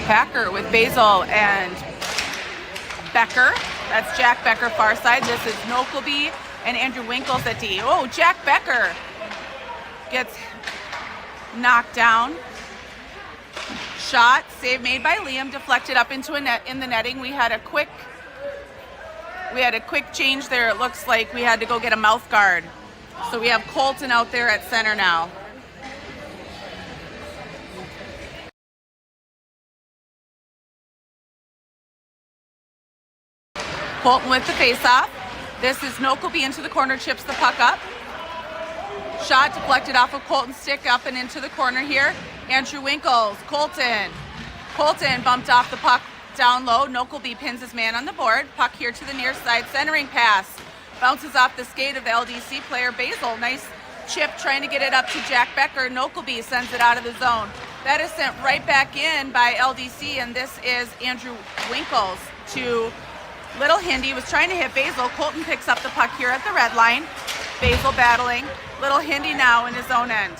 Packer with Basil and Becker. That's Jack Becker far side. This is Nokelby and Andrew Winkles at D. Oh, Jack Becker gets knocked down. Shot, save made by Liam, deflected up into a net in the netting. We had a quick change there. It looks like we had to go get a mouth guard. So we have Colton out there at center now. Colton with the face-off. This is Nokelby into the corner, chips the puck up. Shot deflected off of Colton's stick up and into the corner here. Andrew Winkles, Colton bumped off the puck down low. Nokelby pins his man on the board. Puck here to the near side, centering pass. Bounces off the skate of the LDC player Basil. Nice chip trying to get it up to Jack Becker. Nokelby sends it out of the zone. That is sent right back in by LDC, and this is Andrew Winkles to Little Hindy. Was trying to hit Basil. Colton picks up the puck here at the red line. Basil battling. Little Hindy now in his own end.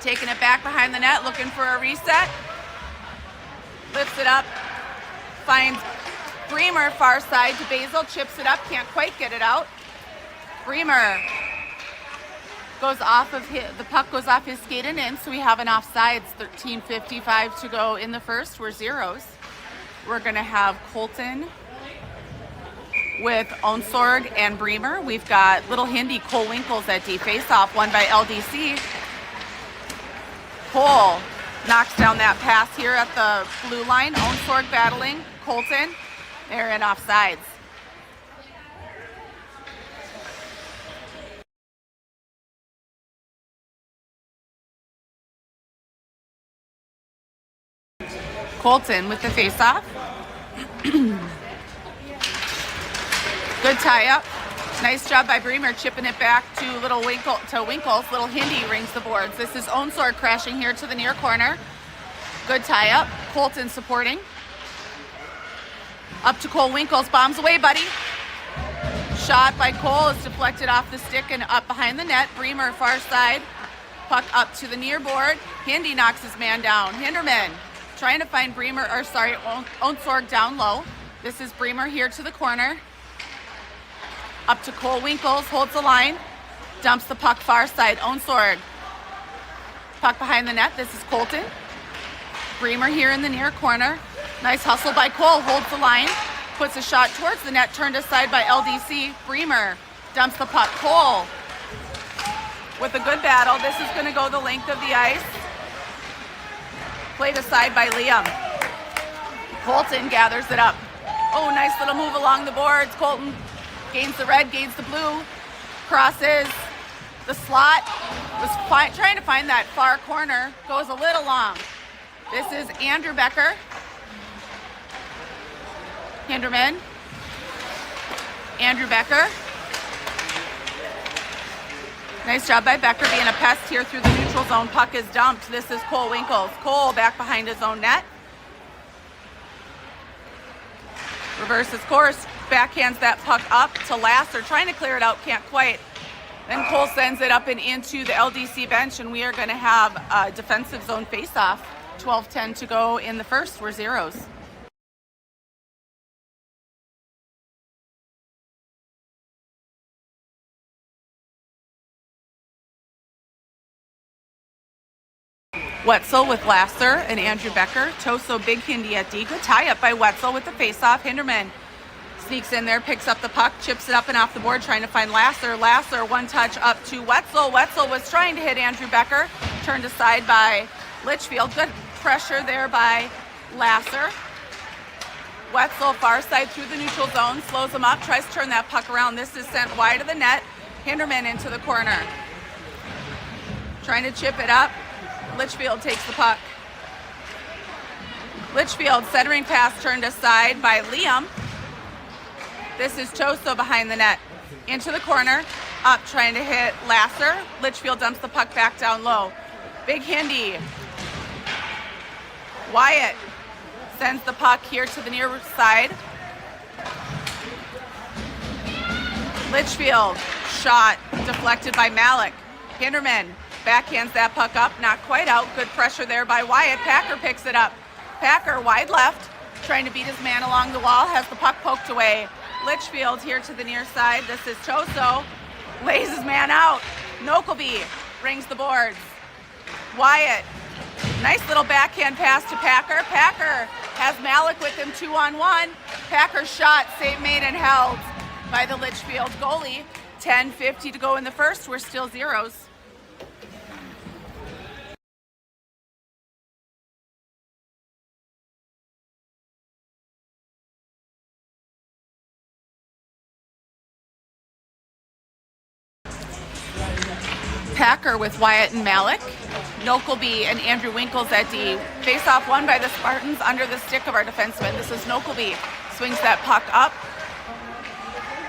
Taking it back behind the net, looking for a reset. Lifts it up. Finds Bremer far side to Basil. Chips it up, can't quite get it out. Bremer goes off of the puck goes off his skate and in, so we have an offsides. 13:55 to go in the first. We're zeros. We're gonna have Colton with Onsorg and Bremer. We've got Little Hindy, Cole Winkles at D. Face-off, won by LDC. Cole knocks down that pass here at the blue line. Onsorg battling Colton. They're in offsides. Colton with the face-off. Good tie-up. Nice job by Bremer chipping it back to Winkles. Little Hindy rings the boards. This is Onsorg crashing here to the near corner. Good tie-up. Colton supporting. Up to Cole Winkles. Bombs away, buddy. Shot by Cole is deflected off the stick and up behind the net. Bremer far side. Puck up to the near board. Hindy knocks his man down. Hinderman trying to find Onsorg down low. This is Bremer here to the corner. Up to Cole Winkles, holds the line, dumps the puck far side. Onsorg. Puck behind the net. This is Colton. Bremer here in the near corner. Nice hustle by Cole, holds the line, puts a shot towards the net, turned aside by LDC. Bremer dumps the puck. Cole with a good battle. This is going to go the length of the ice. Played aside by Liam. Colton gathers it up. Oh, nice little move along the boards. Colton gains the red, gains the blue, crosses the slot. Was trying to find that far corner. Goes a little long. This is Andrew Becker. Hinderman. Andrew Becker. Nice job by Becker being a pest here through the neutral zone. Puck is dumped. This is Cole Winkles. Cole back behind his own net. Reverses course. Backhands that puck up to Lasser. Trying to clear it out. Can't quite. Then Cole sends it up and into the LDC bench, and we are going to have a defensive zone face-off. 12:10 to go in the first. We're zeros. Wetzel with Lasser and Andrew Becker. Toso, Big Hindy at D. Good tie-up by Wetzel with the face-off. Hinderman sneaks in there, picks up the puck, chips it up and off the board, trying to find Lasser. Lasser, one touch up to Wetzel. Wetzel was trying to hit Andrew Becker. Turned aside by Litchfield. Good pressure there by Lasser. Wetzel, far side through the neutral zone, slows him up, tries to turn that puck around. This is sent wide of the net. Hinderman into the corner. Trying to chip it up. Litchfield takes the puck. Litchfield, centering pass turned aside by Liam. This is Toso behind the net. Into the corner, up trying to hit Lasser. Litchfield dumps the puck back down low. Big Hindy. Wyatt sends the puck here to the near side. Litchfield, shot deflected by Malik. Hinderman backhands that puck up, not quite out. Good pressure there by Wyatt. Packer picks it up. Packer wide left, trying to beat his man along the wall, has the puck poked away. Litchfield here to the near side. This is Choso, lays his man out. Nokelby rings the boards. Wyatt, nice little backhand pass to Packer. Packer has Malik with him 2-on-1. Packer's shot, save made and held by the Litchfield goalie. 10:50 to go in the first. We're still zeros. Packer with Wyatt and Malik. Nokelby and Andrew Winkles at D. Face-off won by the Spartans under the stick of our defenseman. This is Nokelby. Swings that puck up.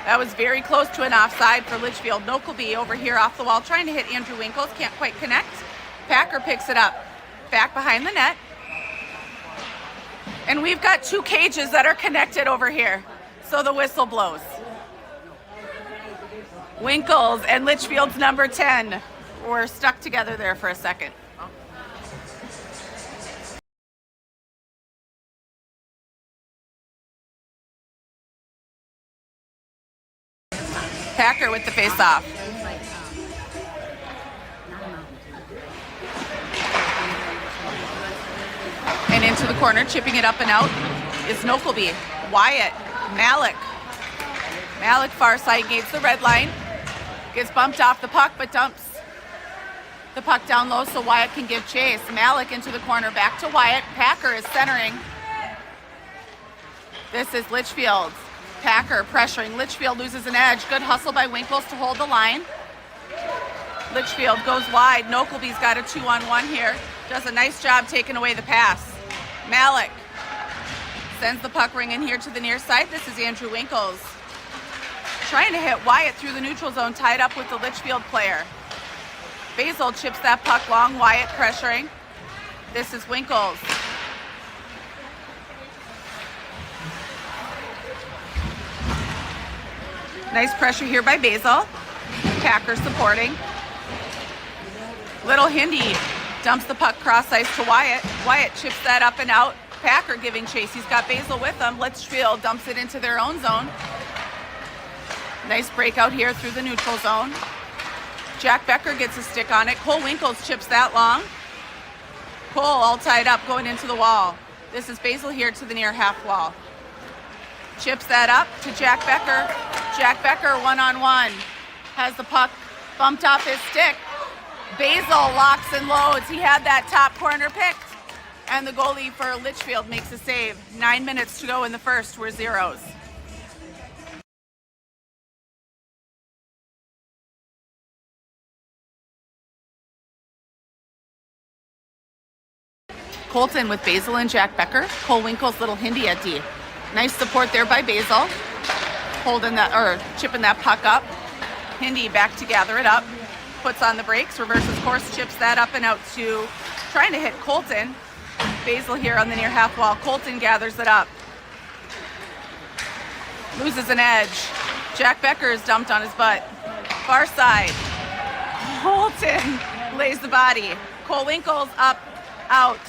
That was very close to an offside for Litchfield. Nokelby over here off the wall trying to hit Andrew Winkles. Can't quite connect. Packer picks it up. Back behind the net. And we've got two cages that are connected over here. So the whistle blows. Winkles and Litchfield's number 10 were stuck together there for a second. Packer with the face-off. And into the corner, chipping it up and out is Nokelby. Wyatt, Malik. Malik far side gates the red line. Gets bumped off the puck, but dumps the puck down low so Wyatt can give chase. Malik into the corner, back to Wyatt. Packer is centering. This is Litchfield. Packer pressuring. Litchfield loses an edge. Good hustle by Winkles to hold the line. Litchfield goes wide. Nokelby's got a 2-on-1 here. Does a nice job taking away the pass. Malik sends the puck ring in here to the near side. This is Andrew Winkles. Trying to hit Wyatt through the neutral zone, tied up with the Litchfield player. Basil chips that puck long. Wyatt pressuring. This is Winkles. Nice pressure here by Basil. Packer supporting. Little Hindi dumps the puck cross ice to Wyatt. Wyatt chips that up and out. Packer giving chase. He's got Basil with him. Litchfield dumps it into their own zone. Nice breakout here through the neutral zone. Jack Becker gets a stick on it. Cole Winkles chips that long. Cole all tied up going into the wall. This is Basil here to the near half wall. Chips that up to Jack Becker. Jack Becker 1-on-1. Has the puck bumped off his stick. Basil locks and loads. He had that top corner picked. And the goalie for Litchfield makes a save. 9 minutes to go in the first. We're zeros. Colton with Basil and Jack Becker. Cole Winkles, little Hindi at D. Nice support there by Basil. Holding that, or chipping that puck up. Hindi back to gather it up. Puts on the brakes, reverses course, chips that up and out to trying to hit Colton. Basil here on the near half wall. Colton gathers it up. Loses an edge. Jack Becker is dumped on his butt. Far side. Colton lays the body. Cole Winkles up, out.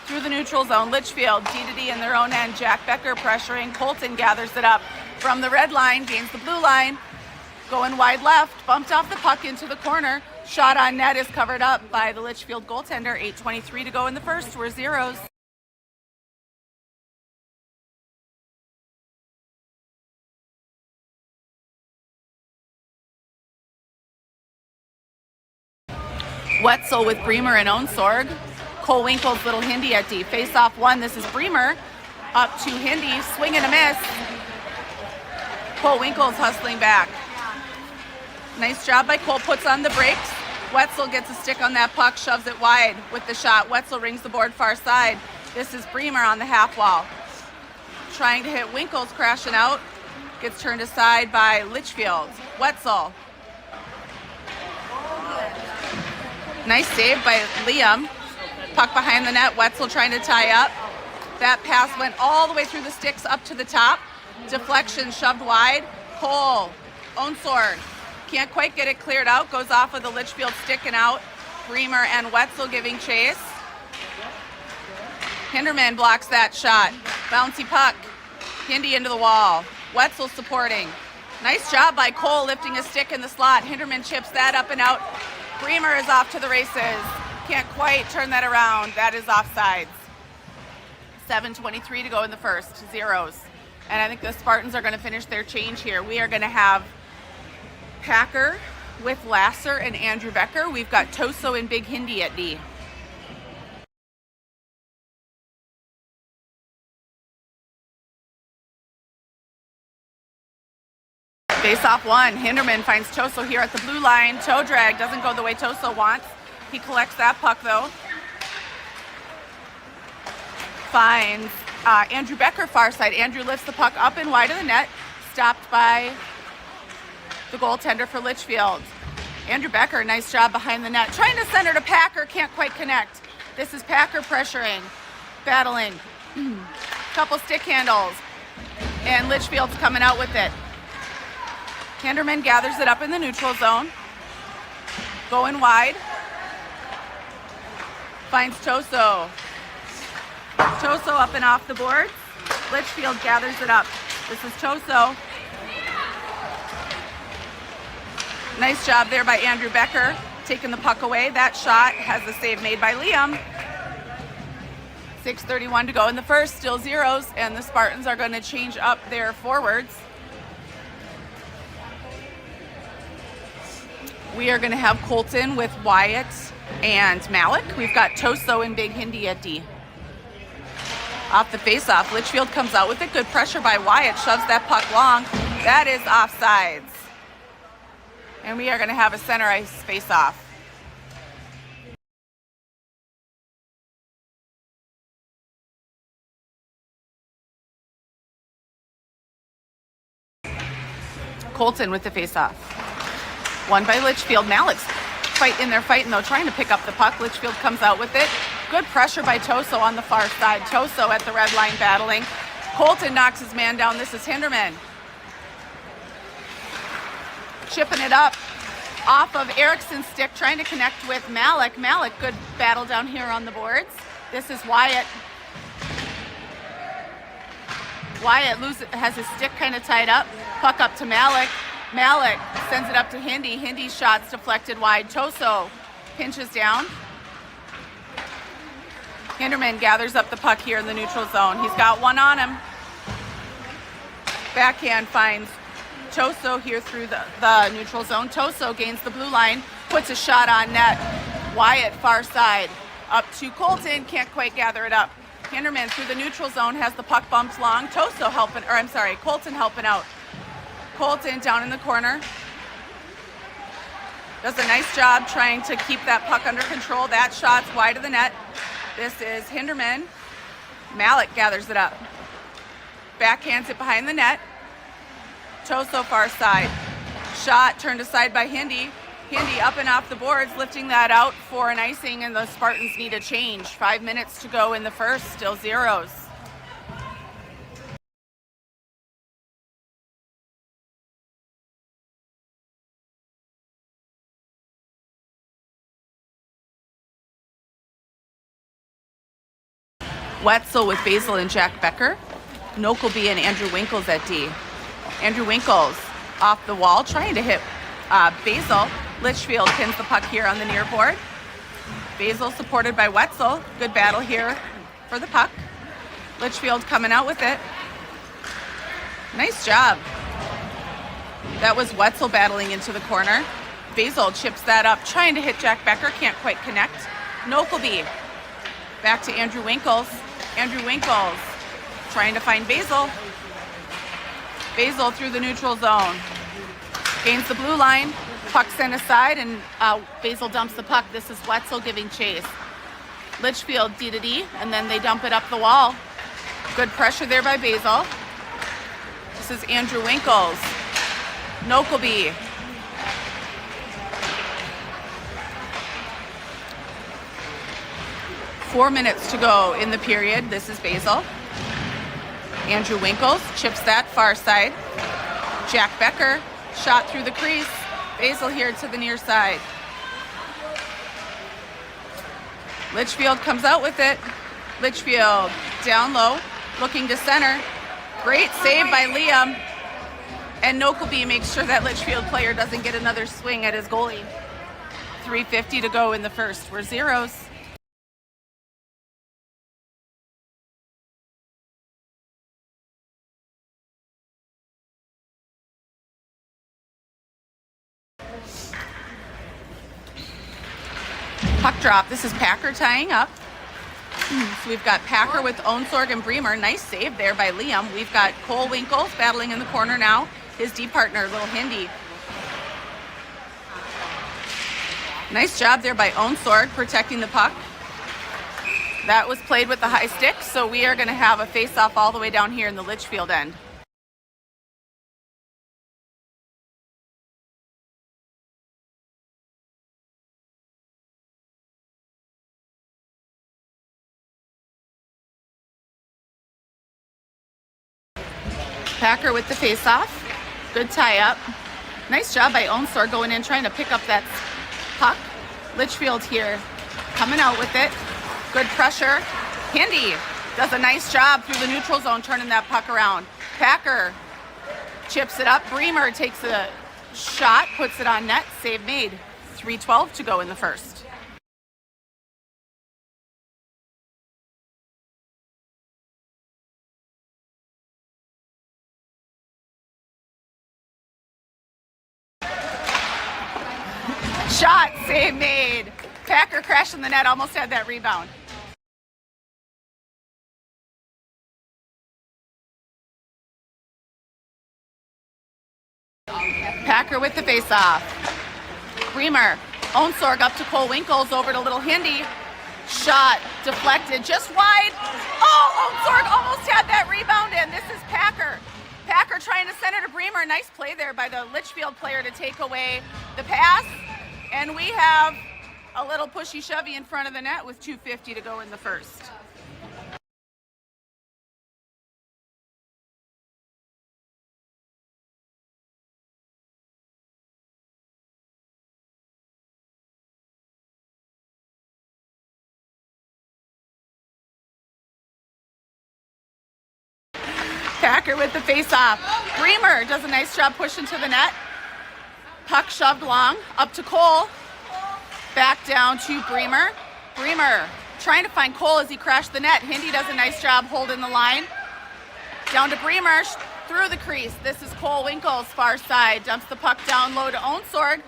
Through the neutral zone. Litchfield, D to D in their own end. Jack Becker pressuring. Colton gathers it up from the red line, gains the blue line. Going wide left, bumped off the puck into the corner. Shot on net is covered up by the Litchfield goaltender. 8:23 to go in the first. We're zeros. Wetzel with Bremer and Onsorg. Cole Winkles, little Hindi at D. Face off one. This is Bremer. Up to Hindi. Swing and a miss. Cole Winkles hustling back. Nice job by Cole. Puts on the brakes. Wetzel gets a stick on that puck. Shoves it wide with the shot. Wetzel rings the board far side. This is Bremer on the half wall. Trying to hit Winkles. Crashing out. Gets turned aside by Litchfield. Wetzel. Nice save by Liam. Puck behind the net. Wetzel trying to tie up. That pass went all the way through the sticks up to the top. Deflection shoved wide. Cole. Onsorg. Can't quite get it cleared out. Goes off of the Litchfield stick and out. Bremer and Wetzel giving chase. Hinderman blocks that shot. Bouncy puck. Hindi into the wall. Wetzel supporting. Nice job by Cole lifting a stick in the slot. Hinderman chips that up and out. Bremer is off to the races. Can't quite turn that around. That is offsides. 7:23 to go in the first. Zeros. And I think the Spartans are going to finish their change here. We are going to have Packer with Lasser and Andrew Becker. We've got Toso and Big Hindi at D. Face off one. Hinderman finds Toso here at the blue line. Toe drag doesn't go the way Toso wants. He collects that puck though. Finds Andrew Becker far side. Andrew lifts the puck up and wide of the net. Stopped by the goaltender for Litchfield. Andrew Becker, nice job behind the net. Trying to center to Packer, can't quite connect. This is Packer pressuring, battling. Couple stick handles. And Litchfield's coming out with it. Hinderman gathers it up in the neutral zone. Going wide. Finds Toso. Toso up and off the boards. Litchfield gathers it up. This is Toso. Nice job there by Andrew Becker, taking the puck away. That shot has the save made by Liam. 6:31 to go in the first, still zeros, and the Spartans are going to change up their forwards. We are going to have Colton with Wyatt and Malik. We've got Toso and Big Hindi at D. Off the face-off, Litchfield comes out with it. Good pressure by Wyatt, shoves that puck long. That is offsides. And we are going to have a center ice face-off. Colton with the face-off. Won by Litchfield. Malik's fighting though, trying to pick up the puck. Litchfield comes out with it. Good pressure by Toso on the far side. Toso at the red line battling. Colton knocks his man down. This is Hinderman. Chipping it up off of Erickson's stick, trying to connect with Malik. Malik, good battle down here on the boards. This is Wyatt. Wyatt has his stick kind of tied up. Puck up to Malik. Malik sends it up to Hindi. Hindy's shot's deflected wide. Toso pinches down. Hinderman gathers up the puck here in the neutral zone. He's got one on him. Backhand finds Toso here through the neutral zone. Toso gains the blue line, puts a shot on net. Wyatt far side. Up to Colton, can't quite gather it up. Hinderman through the neutral zone has the puck bumped long. Colton helping out. Colton down in the corner. Does a nice job trying to keep that puck under control. That shot's wide of the net. This is Hinderman. Malik gathers it up. Backhands it behind the net. Toso far side. Shot turned aside by Hindi. Hindi up and off the boards, lifting that out for an icing, and the Spartans need a change. 5 minutes to go in the first, still zeros. Wetzel with Basil and Jack Becker. Nokelby and Andrew Winkles at D. Andrew Winkles off the wall, trying to hit Basil. Litchfield pins the puck here on the near board. Basil supported by Wetzel. Good battle here for the puck. Litchfield coming out with it. Nice job. That was Wetzel battling into the corner. Basil chips that up, trying to hit Jack Becker. Can't quite connect. Nokelby back to Andrew Winkles. Andrew Winkles trying to find Basil. Basil through the neutral zone. Gains the blue line. Puck sent aside, and Basil dumps the puck. This is Wetzel giving chase. Litchfield D to D, and then they dump it up the wall. Good pressure there by Basil. This is Andrew Winkles. Nokelby. Four minutes to go in the period. This is Basil. Andrew Winkles chips that far side. Jack Becker shot through the crease. Basil here to the near side. Litchfield comes out with it. Litchfield down low, looking to center. Great save by Liam. And Nokleby makes sure that Litchfield player doesn't get another swing at his goalie. 3:50 to go in the first. We're zeros. Puck drop. This is Packer tying up. So we've got Packer with Onsorg and Bremer. Nice save there by Liam. We've got Cole Winkles battling in the corner now. His D partner, Little Hindi. Nice job there by Onsorg protecting the puck. That was played with the high stick, so we are going to have a face-off all the way down here in the Litchfield end. Packer with the face-off. Good tie-up. Nice job by Onsorg going in, trying to pick up that puck. Litchfield here coming out with it. Good pressure. Hindi does a nice job through the neutral zone, turning that puck around. Packer chips it up. Bremer takes a shot, puts it on net. Save made. 3:12 to go in the first. Shot, save made. Packer crashing the net, almost had that rebound. Packer with the face-off. Bremer, Onsorg up to Cole Winkles, over to Little Hindi. Shot, deflected, just wide. Oh, Onsorg almost had that rebound in. This is Packer. Packer trying to send it to Bremer. Nice play there by the Litchfield player to take away the pass. And we have a little pushy-shovey in front of the net with 2:50 to go in the first. Packer with the face-off. Bremer does a nice job pushing to the net. Puck shoved long, up to Cole. Back down to Bremer. Bremer trying to find Cole as he crashed the net. Hindi does a nice job holding the line. Down to Bremer, through the crease. This is Cole Winkles, far side. Dumps the puck down low to Onsorg.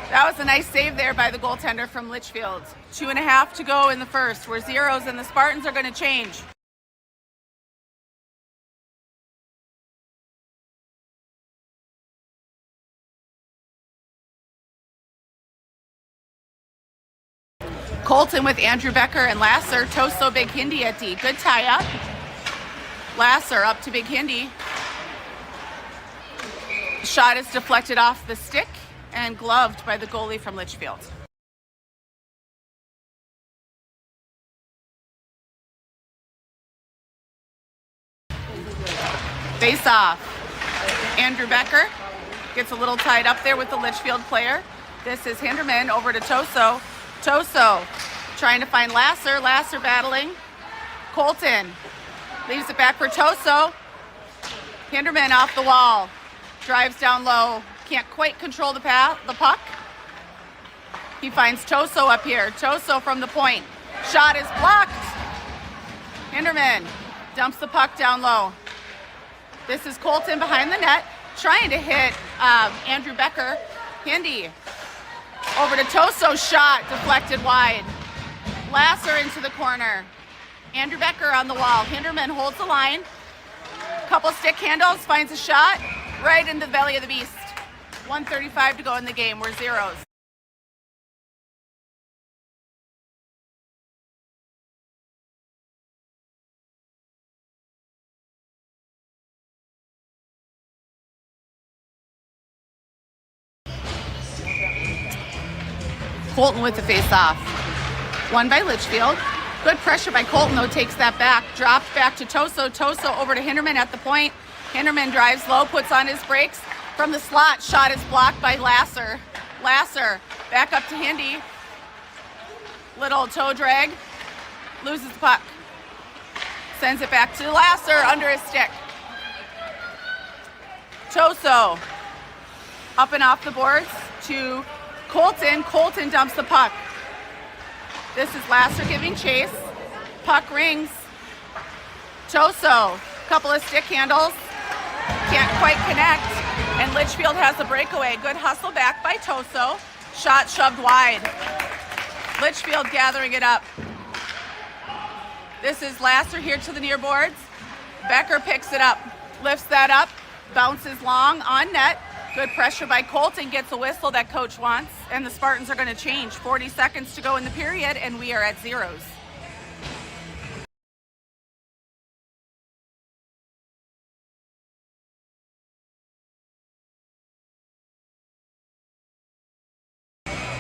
That was a nice save there by the goaltender from Litchfield. 2:30 to go in the first. We're zeros and the Spartans are going to change. Colton with Andrew Becker and Lasser. Toso Big Hindi at D. Good tie-up. Lasser up to Big Hindi. Shot is deflected off the stick and gloved by the goalie from Litchfield. Face off. Andrew Becker gets a little tied up there with the Litchfield player. This is Hinderman over to Toso. Toso trying to find Lasser. Lasser battling. Colton leaves it back for Toso. Hinderman off the wall. Drives down low. Can't quite control the puck. He finds Toso up here. Toso from the point. Shot is blocked. Hinderman dumps the puck down low. This is Colton behind the net, trying to hit Andrew Becker. Hindi over to Toso, shot deflected wide. Lasser into the corner. Andrew Becker on the wall. Hinderman holds the line. Couple stick handles, finds a shot right into the belly of the beast. 1:35 to go in the game. We're zeros. Colton with the face-off. Won by Litchfield. Good pressure by Colton, though, takes that back. Dropped back to Toso. Toso over to Hinderman at the point. Hinderman drives low, puts on his brakes. From the slot, shot is blocked by Lasser. Lasser back up to Hindi. Little toe drag. Loses the puck. Sends it back to Lasser under his stick. Toso up and off the boards to Colton. Colton dumps the puck. This is Lasser giving chase. Puck rings. Toso, couple of stick handles. Can't quite connect. And Litchfield has the breakaway. Good hustle back by Toso. Shot shoved wide. Litchfield gathering it up. This is Lasser here to the near boards. Becker picks it up. Lifts that up. Bounces long on net. Good pressure by Colton, gets a whistle that coach wants, and the Spartans are going to change. 40 seconds to go in the period, and we are at zeros.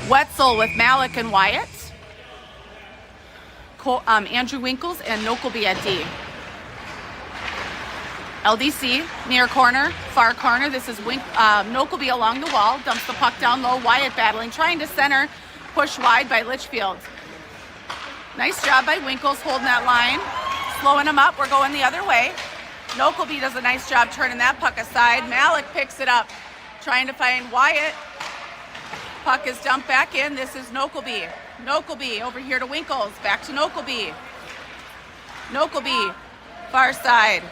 Wetzel with Malik and Wyatt. Andrew Winkles and Nokelby at D. LDC, near corner, far corner. This is Nokelby along the wall, dumps the puck down low. Wyatt battling, trying to center, push wide by Litchfield. Nice job by Winkles holding that line, slowing him up. We're going the other way. Nokelby does a nice job turning that puck aside. Malik picks it up, trying to find Wyatt. Puck is dumped back in. This is Nokelby. Nokelby over here to Winkles, back to Nokelby. Nokelby, far side.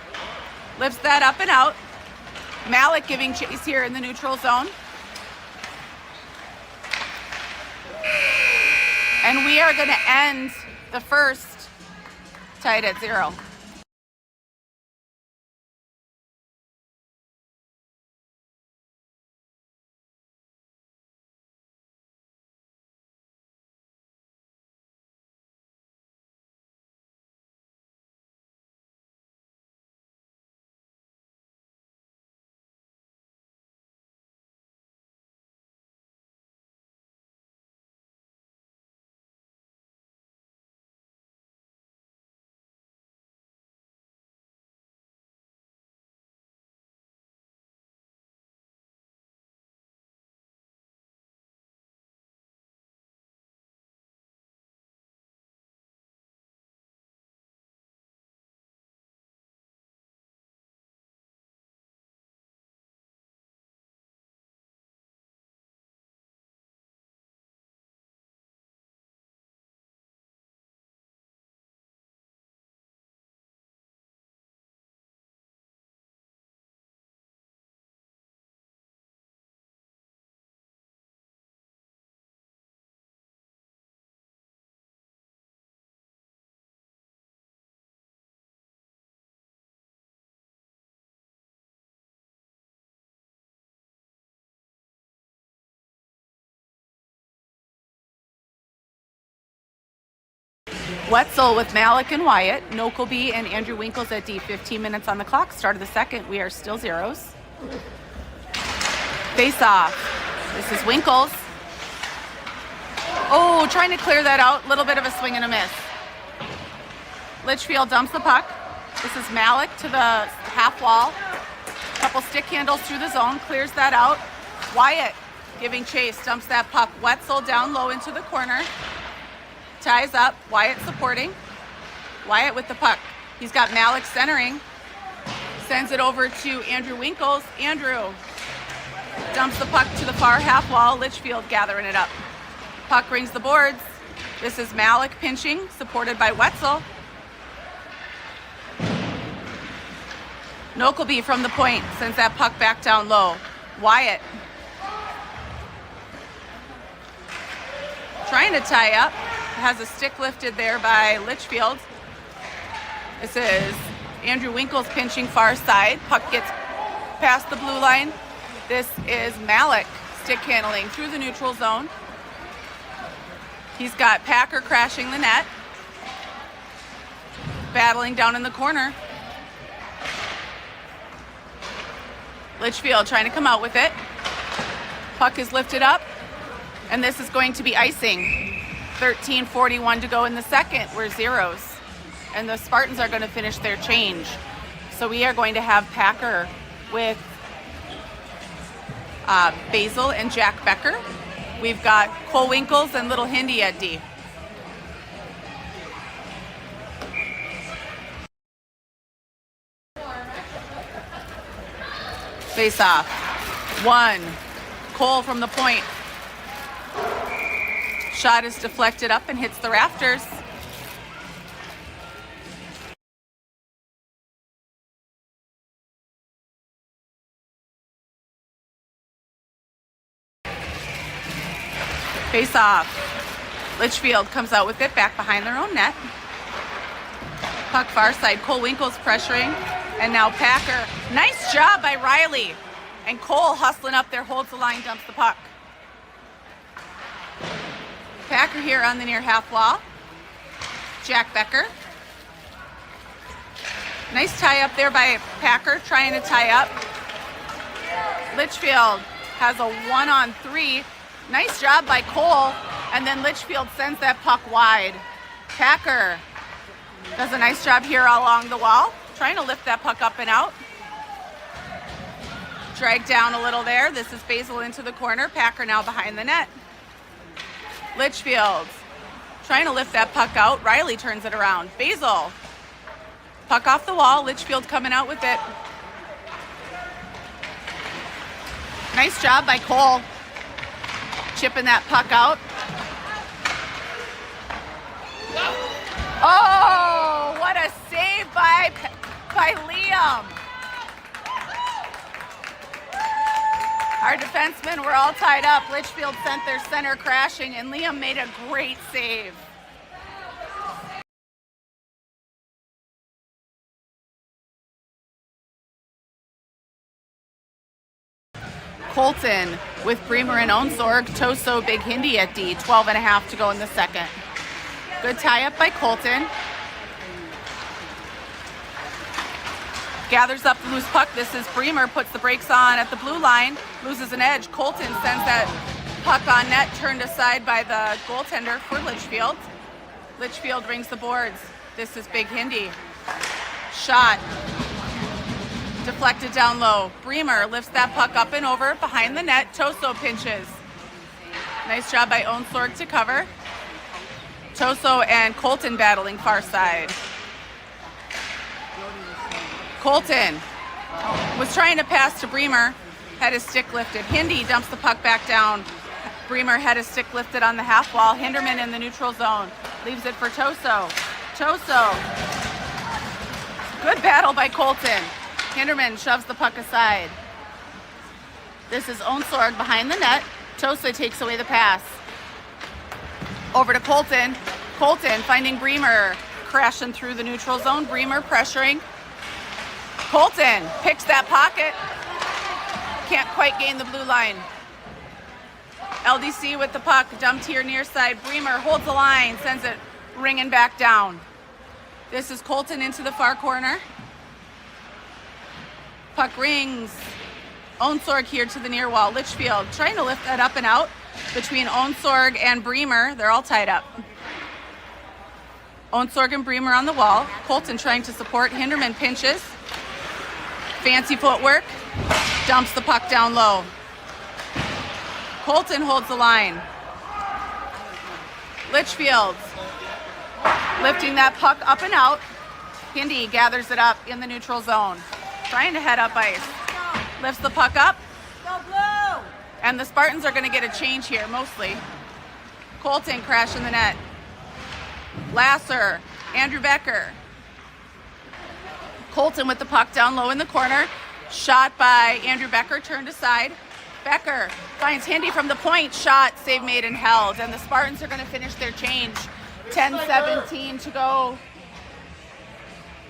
Lifts that up and out. Malik giving chase here in the neutral zone. And we are going to end the first tied at 0. Wetzel with Malik and Wyatt. Nokelby and Andrew Winkles at D. 15 minutes on the clock. Start of the second. We are still zeros. Face off. This is Winkles. Oh, trying to clear that out. Little bit of a swing and a miss. Litchfield dumps the puck. This is Malik to the half wall. Couple stick handles through the zone. Clears that out. Wyatt giving chase. Dumps that puck. Wetzel down low into the corner. Ties up. Wyatt supporting. Wyatt with the puck. He's got Malik centering. Sends it over to Andrew Winkles. Andrew dumps the puck to the far half wall. Litchfield gathering it up. Puck rings the boards. This is Malik pinching, supported by Wetzel. Nokelby from the point sends that puck back down low. Wyatt trying to tie up. Has a stick lifted there by Litchfield. This is Andrew Winkles pinching far side. Puck gets past the blue line. This is Malik stick handling through the neutral zone. He's got Packer crashing the net. Battling down in the corner. Litchfield trying to come out with it. Puck is lifted up. And this is going to be icing. 13:41 to go in the second. We're zeros. And the Spartans are going to finish their change. So we are going to have Packer with Basil and Jack Becker. We've got Cole Winkles and Little Hindy at D. Face off. 1. Cole from the point. Shot is deflected up and hits the rafters. Face off. Litchfield comes out with it back behind their own net. Puck far side. Cole Winkles pressuring. And now Packer. Nice job by Riley. And Cole hustling up there, holds the line, dumps the puck. Packer here on the near half wall. Jack Becker. Nice tie up there by Packer, trying to tie up. Litchfield has a 1-on-3. Nice job by Cole. And then Litchfield sends that puck wide. Packer does a nice job here along the wall, trying to lift that puck up and out. Drag down a little there. This is Basil into the corner. Packer now behind the net. Litchfield trying to lift that puck out. Riley turns it around. Basil. Puck off the wall. Litchfield coming out with it. Nice job by Cole. Chipping that puck out. Oh, what a save by Liam. Our defensemen were all tied up. Litchfield sent their center crashing, and Liam made a great save. Colton with Bremer and Onsorg. Toso, Big Hindi at D. 12.5 to go in the second. Good tie-up by Colton. Gathers up the loose puck. This is Bremer, puts the brakes on at the blue line, loses an edge. Colton sends that puck on net, turned aside by the goaltender for Litchfield. Litchfield rings the boards. This is Big Hindi. Shot. Deflected down low. Bremer lifts that puck up and over behind the net. Toso pinches. Nice job by Onsorg to cover. Toso and Colton battling far side. Colton was trying to pass to Bremer, had his stick lifted. Hindi dumps the puck back down. Bremer had his stick lifted on the half wall. Hinderman in the neutral zone, leaves it for Toso. Toso, good battle by Colton. Hinderman shoves the puck aside. This is Onsorg behind the net. Toso takes away the pass. Over to Colton. Colton finding Bremer, crashing through the neutral zone. Bremer pressuring. Colton picks that pocket. Can't quite gain the blue line. LDC with the puck, dumped here near side. Bremer holds the line, sends it ringing back down. This is Colton into the far corner. Puck rings. Onsorg here to the near wall. Litchfield trying to lift that up and out between Onsorg and Bremer. They're all tied up. Onsorg and Bremer on the wall. Colton trying to support. Hinderman pinches. Fancy footwork. Dumps the puck down low. Colton holds the line. Litchfield lifting that puck up and out. Hindi gathers it up in the neutral zone. Trying to head up ice. Lifts the puck up. Go blue! And the Spartans are going to get a change here, mostly. Colton crashing the net. Lasser, Andrew Becker. Colton with the puck down low in the corner. Shot by Andrew Becker, turned aside. Becker finds Hindi from the point. Shot, save made and held. And the Spartans are going to finish their change. 10-17 to go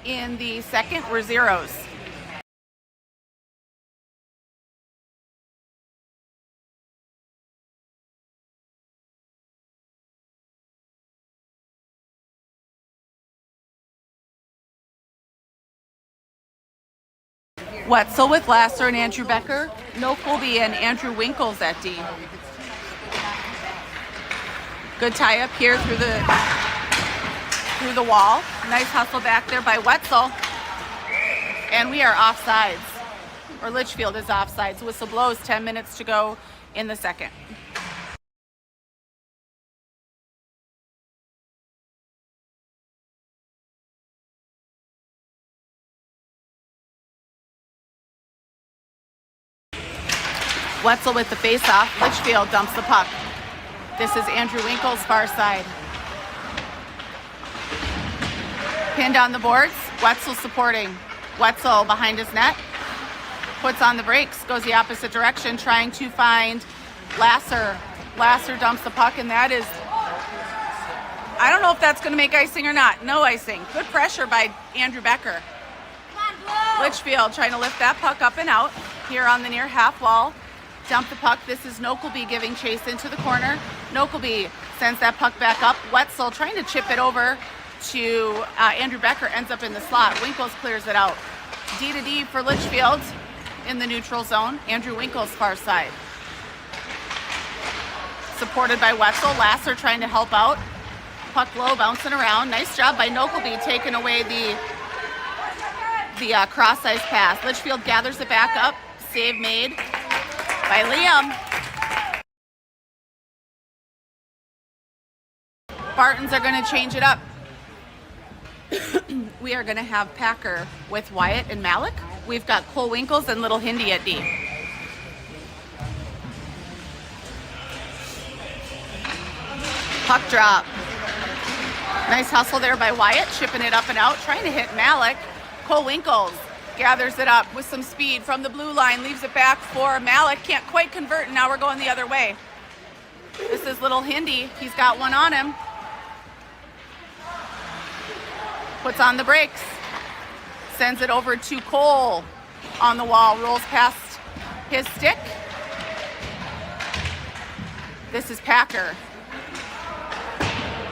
in the second. We're zeros. Wetzel with Lasser and Andrew Becker. No Colby and Andrew Winkles at D. Good tie up here through the wall. Nice hustle back there by Wetzel. And we are offsides. Or Litchfield is offsides. Whistle blows, 10 minutes to go in the second. Wetzel with the face-off. Litchfield dumps the puck. This is Andrew Winkle's far side. Pinned on the boards. Wetzel supporting. Wetzel behind his net. Puts on the brakes. Goes the opposite direction, trying to find Lasser. Lasser dumps the puck, and that is... I don't know if that's going to make icing or not. No icing. Good pressure by Andrew Becker. Litchfield trying to lift that puck up and out here on the near half wall. Dump the puck. This is Nokelby giving chase into the corner. Nokelby sends that puck back up. Wetzel trying to chip it over to Andrew Becker, ends up in the slot. Winkles clears it out. D to D for Litchfield in the neutral zone. Andrew Winkle's far side. Supported by Wetzel. Lasser trying to help out. Puck low, bouncing around. Nice job by Nokelby taking away the cross-ice pass. Litchfield gathers it back up. Save made by Liam. Bartons are going to change it up. We are going to have Packer with Wyatt and Malik. We've got Cole Winkles and Little Hindi at D. Puck drop. Nice hustle there by Wyatt, chipping it up and out, trying to hit Malik. Cole Winkles gathers it up with some speed from the blue line, leaves it back for Malik. Can't quite convert, and now we're going the other way. This is Little Hindi. He's got one on him. Puts on the brakes. Sends it over to Cole on the wall. Rolls past his stick. This is Packer.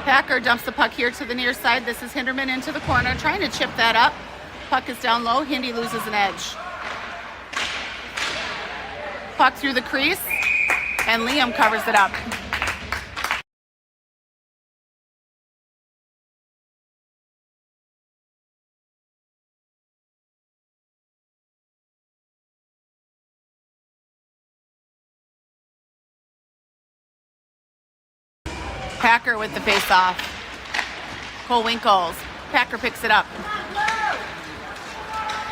Packer dumps the puck here to the near side. This is Hinderman into the corner, trying to chip that up. Puck is down low. Hindi loses an edge. Puck through the crease, and Liam covers it up. Packer with the face-off. Cole Winkles. Packer picks it up.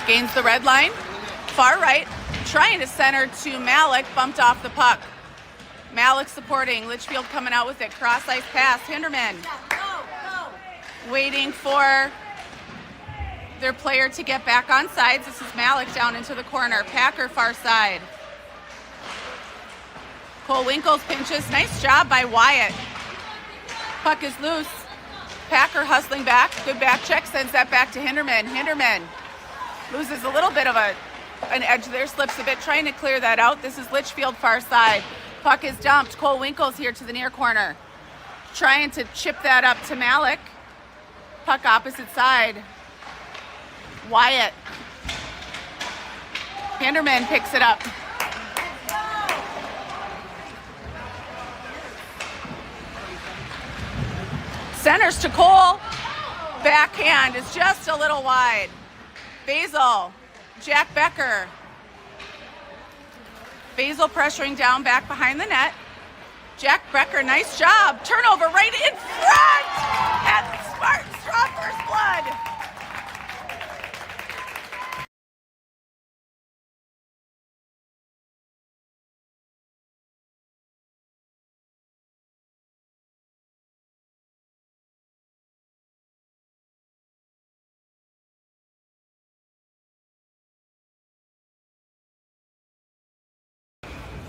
Gains the red line. Far right. Trying to center to Malik. Bumped off the puck. Malik supporting. Litchfield coming out with it. Cross-ice pass. Hinderman. Waiting for their player to get back on sides. This is Malik down into the corner. Packer far side. Cole Winkles pinches. Nice job by Wyatt. Puck is loose. Packer hustling back. Good back check. Sends that back to Hinderman. Hinderman loses a little bit of an edge there. Slips a bit. Trying to clear that out. This is Litchfield far side. Puck is dumped. Cole Winkles here to the near corner. Trying to chip that up to Malik. Puck opposite side. Wyatt. Hinderman picks it up. Centers to Cole. Backhand is just a little wide. Basil. Jack Becker. Basil pressuring down back behind the net. Jack Becker, nice job. Turnover right in front. At Spartan Strong First Blood.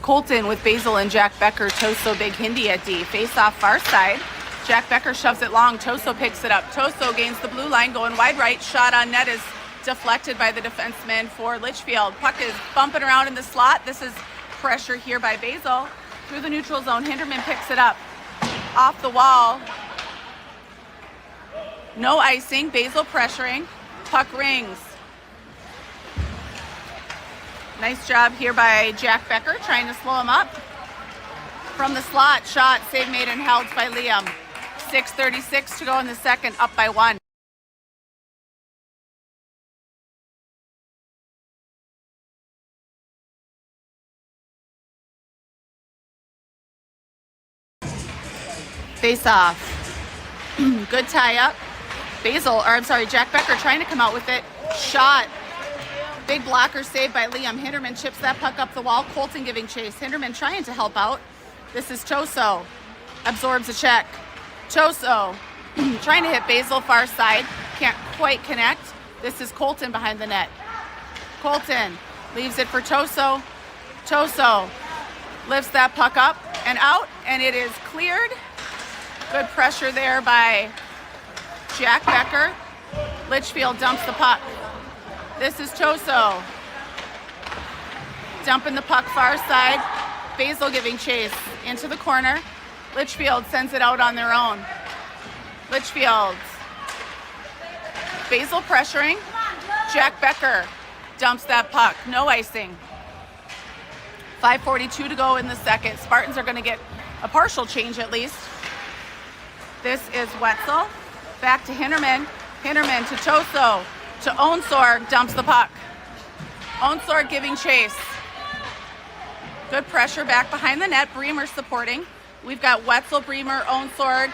Colton with Basil and Jack Becker. Toso Big Hindi at D. Face off far side. Jack Becker shoves it long. Toso picks it up. Toso gains the blue line, going wide right. Shot on net is deflected by the defenseman for Litchfield. Puck is bumping around in the slot. This is pressure here by Basil. Through the neutral zone. Hinderman picks it up. Off the wall. No icing. Basil pressuring. Puck rings. Nice job here by Jack Becker, trying to slow him up. From the slot, shot, save made and held by Liam. 6:36 to go in the second, up by 1. Face off. Good tie up. Jack Becker trying to come out with it. Shot. Big blocker save by Liam. Hinderman chips that puck up the wall. Colton giving chase. Hinderman trying to help out. This is Choso. Absorbs a check. Choso trying to hit Basil far side. Can't quite connect. This is Colton behind the net. Colton leaves it for Choso. Choso lifts that puck up and out, and it is cleared. Good pressure there by Jack Becker. Litchfield dumps the puck. This is Choso. Dumping the puck far side. Basil giving chase into the corner. Litchfield sends it out on their own. Litchfield. Basil pressuring. Jack Becker dumps that puck. No icing. 5:42 to go in the second. Spartans are going to get a partial change at least. This is Wetzel. Back to Hinderman. Hinderman to Choso. To Onsorg, dumps the puck. Onsorg giving chase. Good pressure back behind the net. Bremer supporting. We've got Wetzel, Bremer, Onsorg.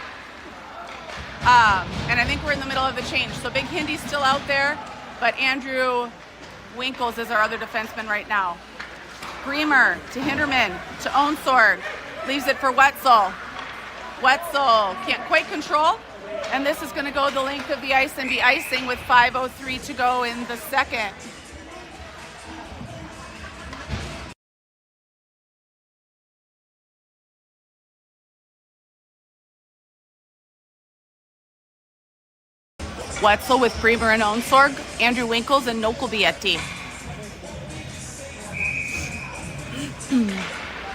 And I think we're in the middle of the change. So Big Hindy's still out there, but Andrew Winkles is our other defenseman right now. Bremer to Hinderman to Onsorg. Leaves it for Wetzel. Wetzel can't quite control. And this is going to go the length of the ice and be icing with 5:03 to go in the second. Wetzel with Bremer and Onsorg. Andrew Winkles and Nokelby at D.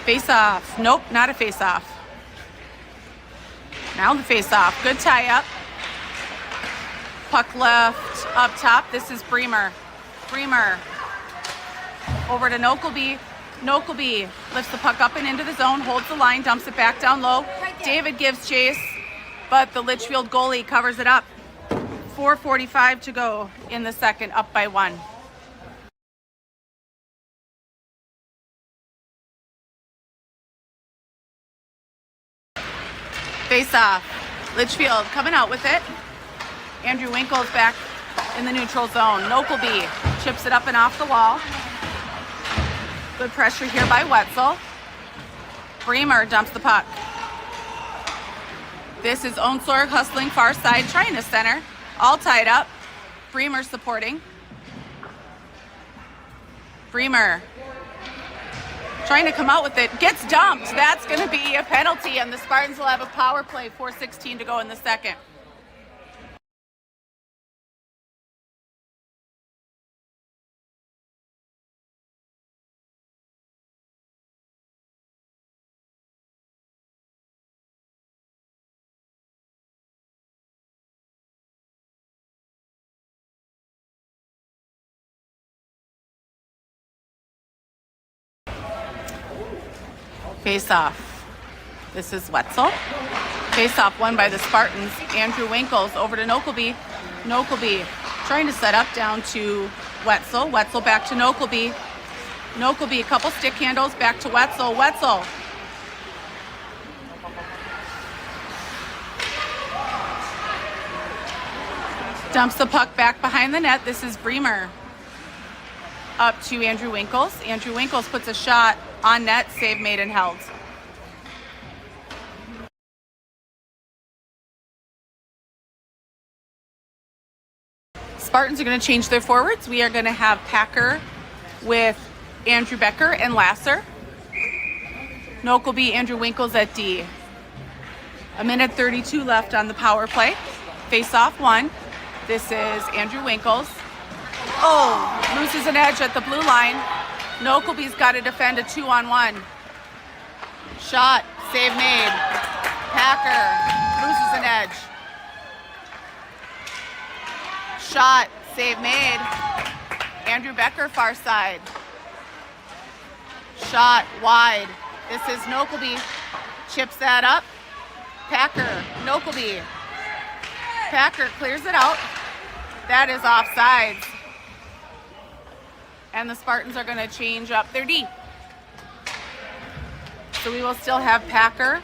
Face off. Nope, not a face off. Now the face off. Good tie up. Puck left up top. This is Bremer. Bremer over to Nokelby. Nokelby lifts the puck up and into the zone, holds the line, dumps it back down low. David gives chase, but the Litchfield goalie covers it up. 4:45 to go in the second, up by 1. Face off. Litchfield coming out with it. Andrew Winkles back in the neutral zone. Nokelby chips it up and off the wall. Good pressure here by Wetzel. Bremer dumps the puck. This is Onsorg hustling far side, trying to center. All tied up. Bremer supporting. Bremer trying to come out with it. Gets dumped. That's going to be a penalty, and the Spartans will have a power play. 4:16 to go in the second. Face off. This is Wetzel. Face off won by the Spartans. Andrew Winkles over to Nokelby. Nokelby trying to set up down to Wetzel. Wetzel back to Nokelby. Nokelby, a couple stick handles back to Wetzel. Wetzel. Dumps the puck back behind the net. This is Bremer. Up to Andrew Winkles. Andrew Winkles puts a shot on net, save made and held. Spartans are going to change their forwards. We are going to have Packer with Andrew Becker and Lasser. Nokelby, Andrew Winkles at D. 1:32 left on the power play. Face off 1. This is Andrew Winkles. Oh, loses an edge at the blue line. Nokelby's got to defend a 2-on-1. Shot, save made. Packer loses an edge. Shot, save made. Andrew Becker far side. Shot wide. This is Nokelby. Chips that up. Packer, Nokelby. Packer clears it out. That is offsides. And the Spartans are going to change up their D. So we will still have Packer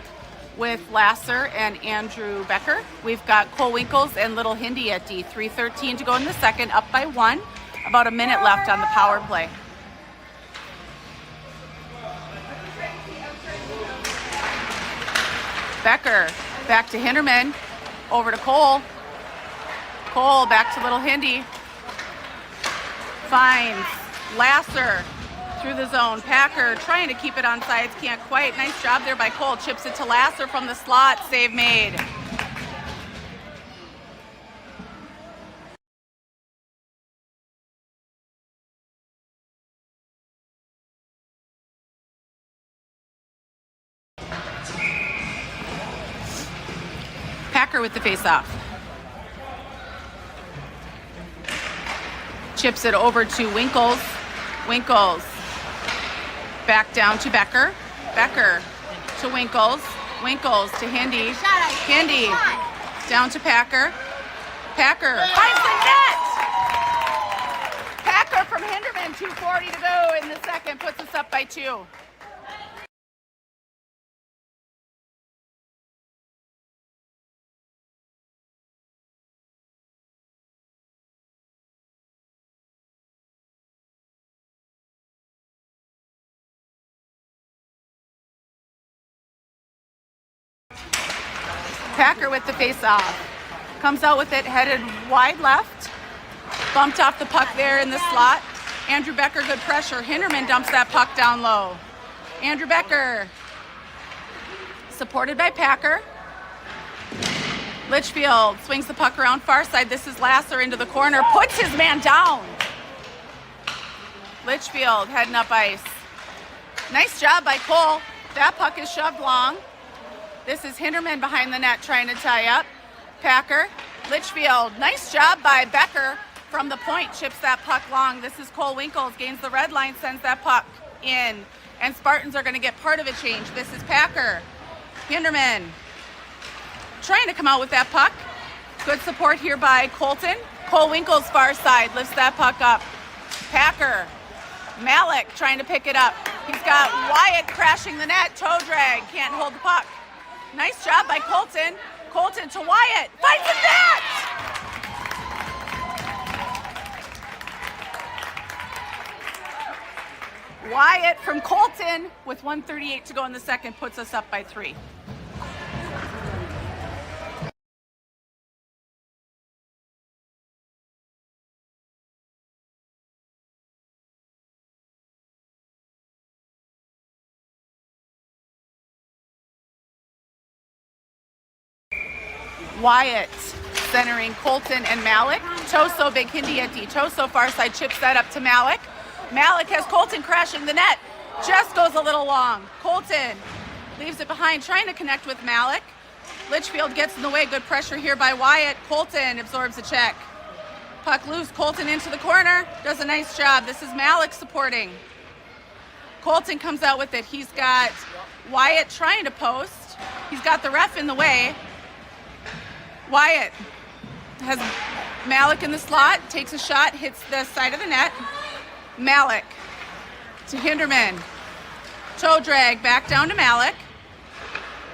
with Lasser and Andrew Becker. We've got Cole Winkles and Little Hindy at D. 3:13 to go in the second, up by 1. About a minute left on the power play. Becker back to Hinderman, over to Cole. Cole back to little Hindy. Finds Lasser through the zone. Packer trying to keep it on sides, can't quite. Nice job there by Cole. Chips it to Lasser from the slot. Save made. Packer with the face-off. Chips it over to Winkles. Winkles back down to Becker. Becker to Winkles. Winkles to Hindy. Hindy down to Packer. Packer finds the net! Packer from Hinderman, 2:40 to go in the second, puts us up by 2. Packer with the face-off. Comes out with it, headed wide left. Bumped off the puck there in the slot. Andrew Becker, good pressure. Hinderman dumps that puck down low. Andrew Becker, supported by Packer. Litchfield swings the puck around far side. This is Lasser into the corner, puts his man down. Litchfield heading up ice. Nice job by Cole. That puck is shoved long. This is Hinderman behind the net trying to tie up. Packer, Litchfield, nice job by Becker from the point, chips that puck long. This is Cole Winkles, gains the red line, sends that puck in. And Spartans are going to get part of a change. This is Packer. Hinderman trying to come out with that puck. Good support here by Colton. Cole Winkles far side, lifts that puck up. Packer, Malik trying to pick it up. He's got Wyatt crashing the net, toe drag, can't hold the puck. Nice job by Colton. Colton to Wyatt, finds the net! Wyatt from Colton with 1:38 to go in the second puts us up by 3. Wyatt centering Colton and Malik. Toso, big Hindi at D. Toso far side, chips that up to Malik. Malik has Colton crashing the net. Just goes a little long. Colton leaves it behind, trying to connect with Malik. Litchfield gets in the way. Good pressure here by Wyatt. Colton absorbs a check. Puck loose. Colton into the corner. Does a nice job. This is Malik supporting. Colton comes out with it. He's got Wyatt trying to post. He's got the ref in the way. Wyatt has Malik in the slot, takes a shot, hits the side of the net. Malik to Hinderman. Toe drag back down to Malik.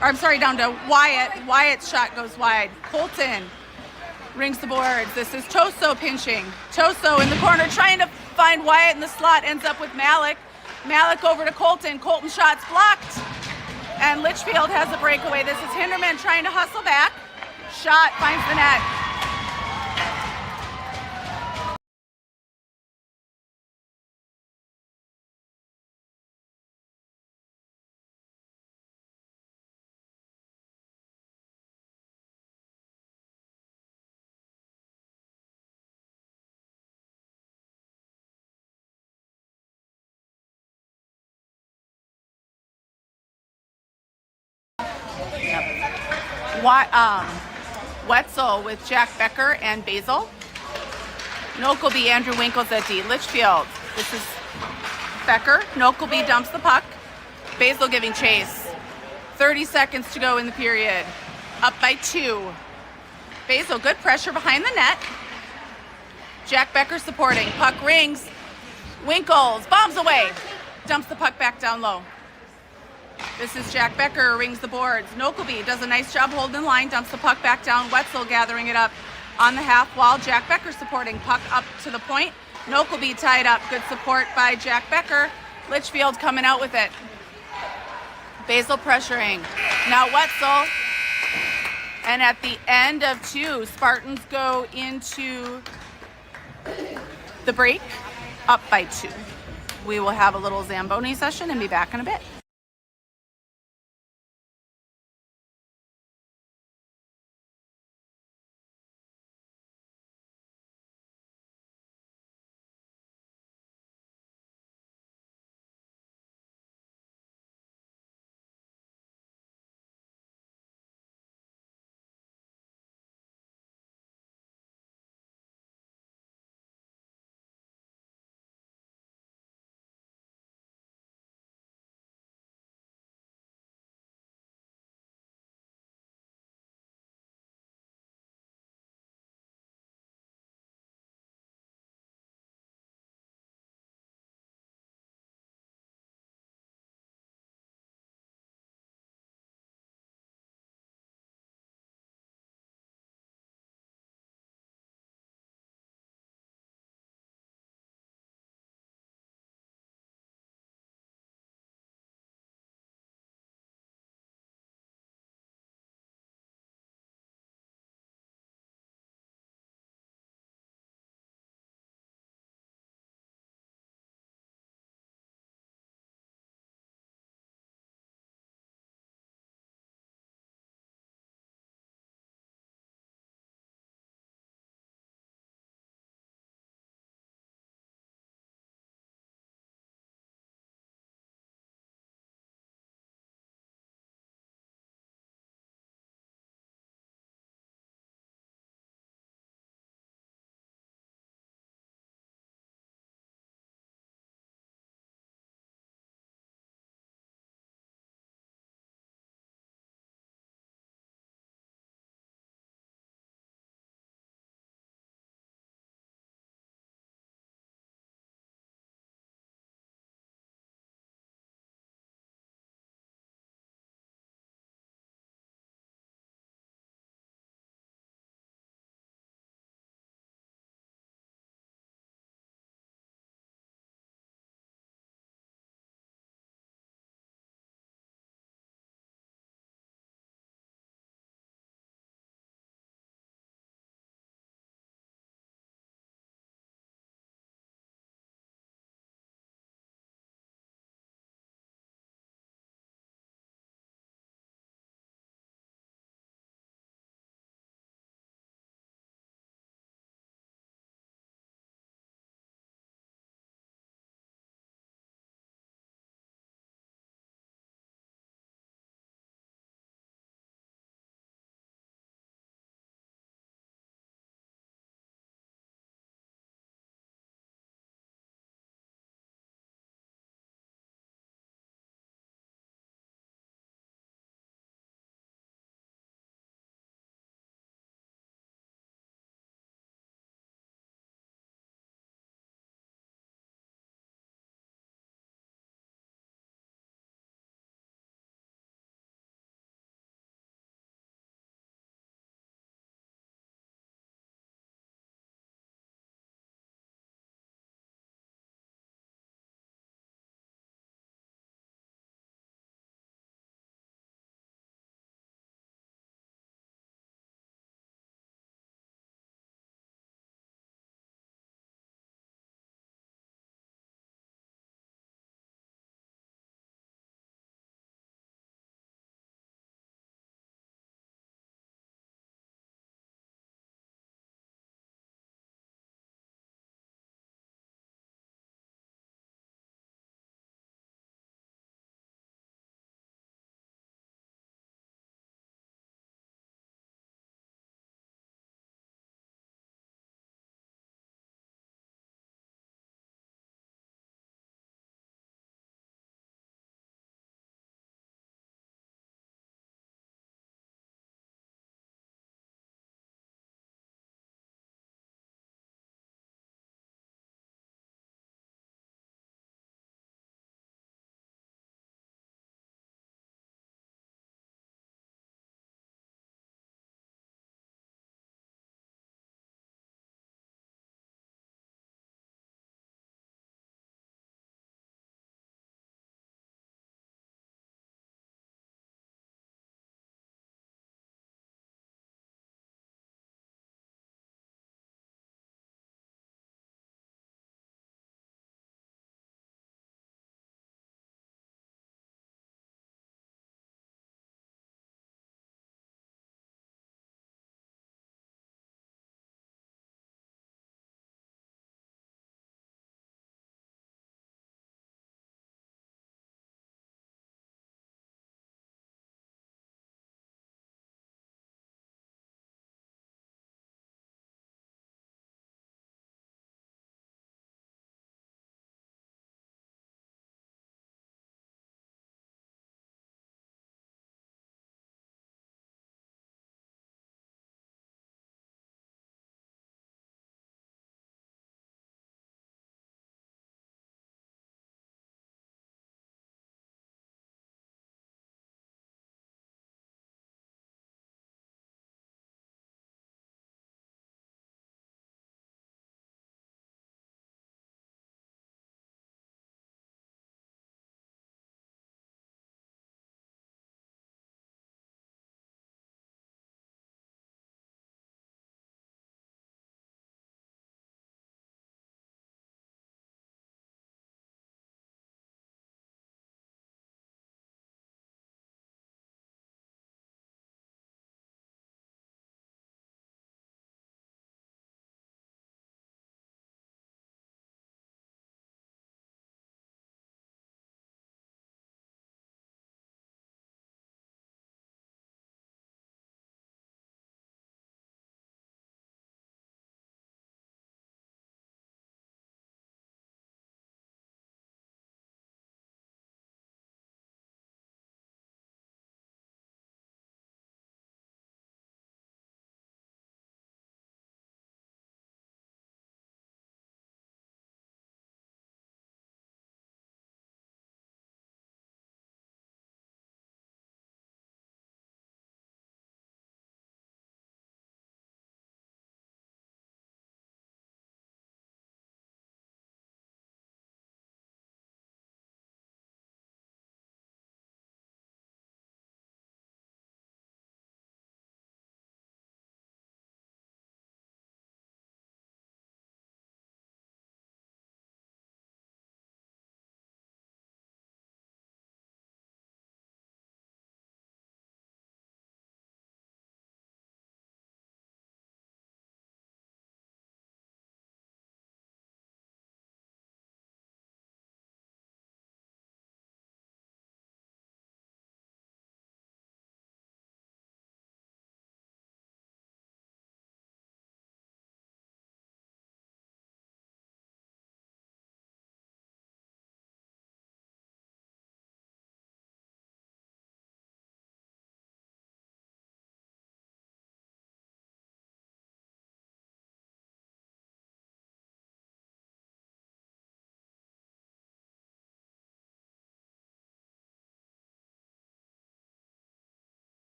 Or I'm sorry, down to Wyatt. Wyatt's shot goes wide. Colton rings the boards. This is Toso pinching. Toso in the corner trying to find Wyatt in the slot, ends up with Malik. Malik over to Colton. Colton shot's blocked. And Litchfield has a breakaway. This is Hinderman trying to hustle back. Shot finds the net. Wetzel with Jack Becker and Basil. Nokelby, Andrew Winkles at D. Litchfield. This is Becker. Nokelby dumps the puck. Basil giving chase. 30 seconds to go in the period. Up by 2. Basil, good pressure behind the net. Jack Becker supporting. Puck rings. Winkles bombs away. Dumps the puck back down low. This is Jack Becker, rings the boards. Nokelby does a nice job holding the line, dumps the puck back down. Wetzel gathering it up on the half wall. Jack Becker supporting, puck up to the point. Nokleby tied up. Good support by Jack Becker. Litchfield coming out with it. Basil pressuring. Now Wetzel. And at the end of 2, Spartans go into the break up by 2. We will have a little Zamboni session and be back in a bit.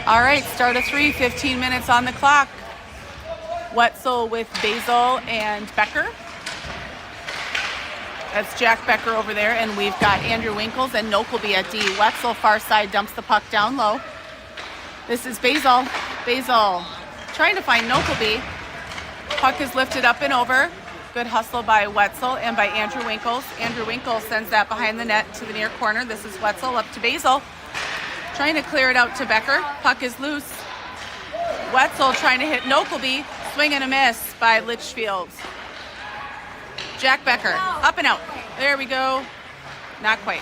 All right, start of 3, 15 minutes on the clock. Wetzel with Basil and Becker. That's Jack Becker over there, and we've got Andrew Winkles and Nokelby at D. Wetzel, far side, dumps the puck down low. This is Basil. Basil trying to find Nokelby. Puck is lifted up and over. Good hustle by Wetzel and by Andrew Winkles. Andrew Winkles sends that behind the net to the near corner. This is Wetzel up to Basil. Trying to clear it out to Becker. Puck is loose. Wetzel trying to hit Nokelby. Swing and a miss by Litchfield. Jack Becker, up and out. There we go. Not quite.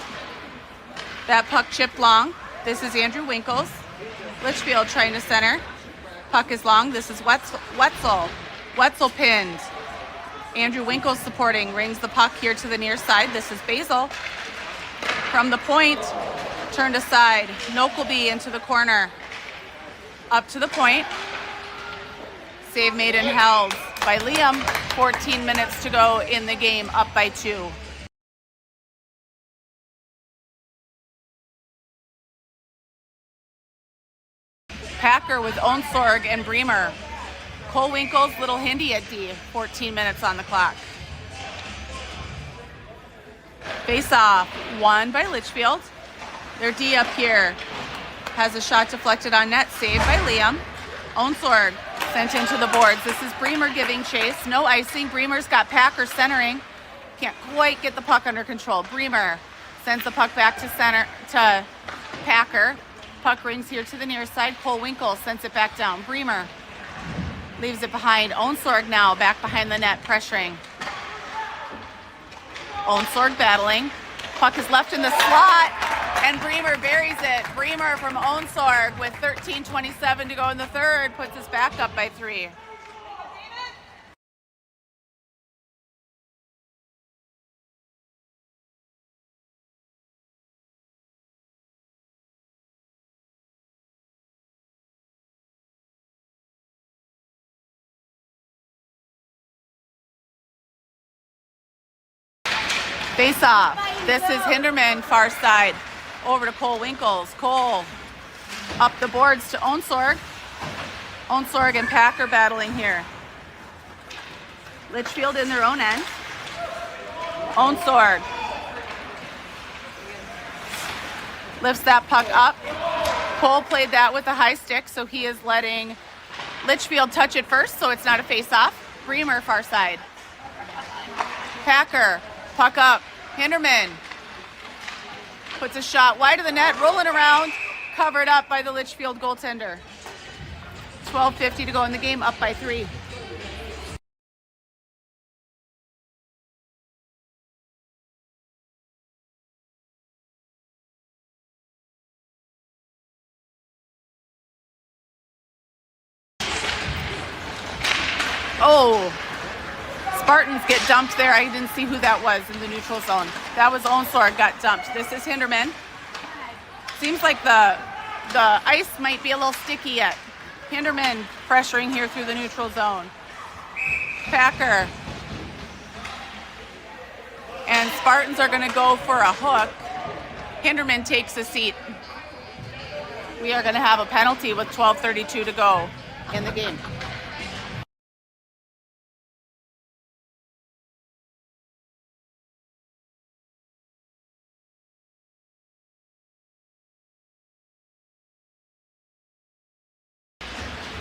That puck chipped long. This is Andrew Winkles. Litchfield trying to center. Puck is long. This is Wetzel. Wetzel pinned. Andrew Winkles supporting. Rings the puck here to the near side. This is Basil. From the point, turned aside. Nokelby into the corner. Up to the point. Save made and held by Liam. 14 minutes to go in the game, up by 2. Packer with Onsorg and Bremer. Cole Winkles, Little Hindy at D. 14 minutes on the clock. Face off, won by Litchfield. Their D up here has a shot deflected on net, saved by Liam. Onsorg sent into the boards. This is Bremer giving chase. No icing. Bremer's got Packer centering. Can't quite get the puck under control. Bremer sends the puck back to center to Packer. Puck rings here to the near side. Cole Winkles sends it back down. Bremer leaves it behind. Onsorg now back behind the net, pressuring. Onsorg battling. Puck is left in the slot, and Bremer buries it. Bremer from Onsorg with 13:27 to go in the third puts us back up by 3. Face off. This is Hinderman, far side. Over to Cole Winkles. Cole up the boards to Onsorg. Onsorg and Packer battling here. Litchfield in their own end. Onsorg lifts that puck up. Cole played that with a high stick, so he is letting Litchfield touch it first, so it's not a face-off. Bremer, far side. Packer, puck up. Hinderman puts a shot wide of the net, rolling around, covered up by the Litchfield goaltender. 12:50 to go in the game, up by 3. Oh, Spartans get dumped there. I didn't see who that was in the neutral zone. That was Onsorg got dumped. This is Hinderman. Seems like the ice might be a little sticky yet. Hinderman pressuring here through the neutral zone. Packer. And Spartans are going to go for a hook. Hinderman takes a seat. We are going to have a penalty with 12:32 to go in the game.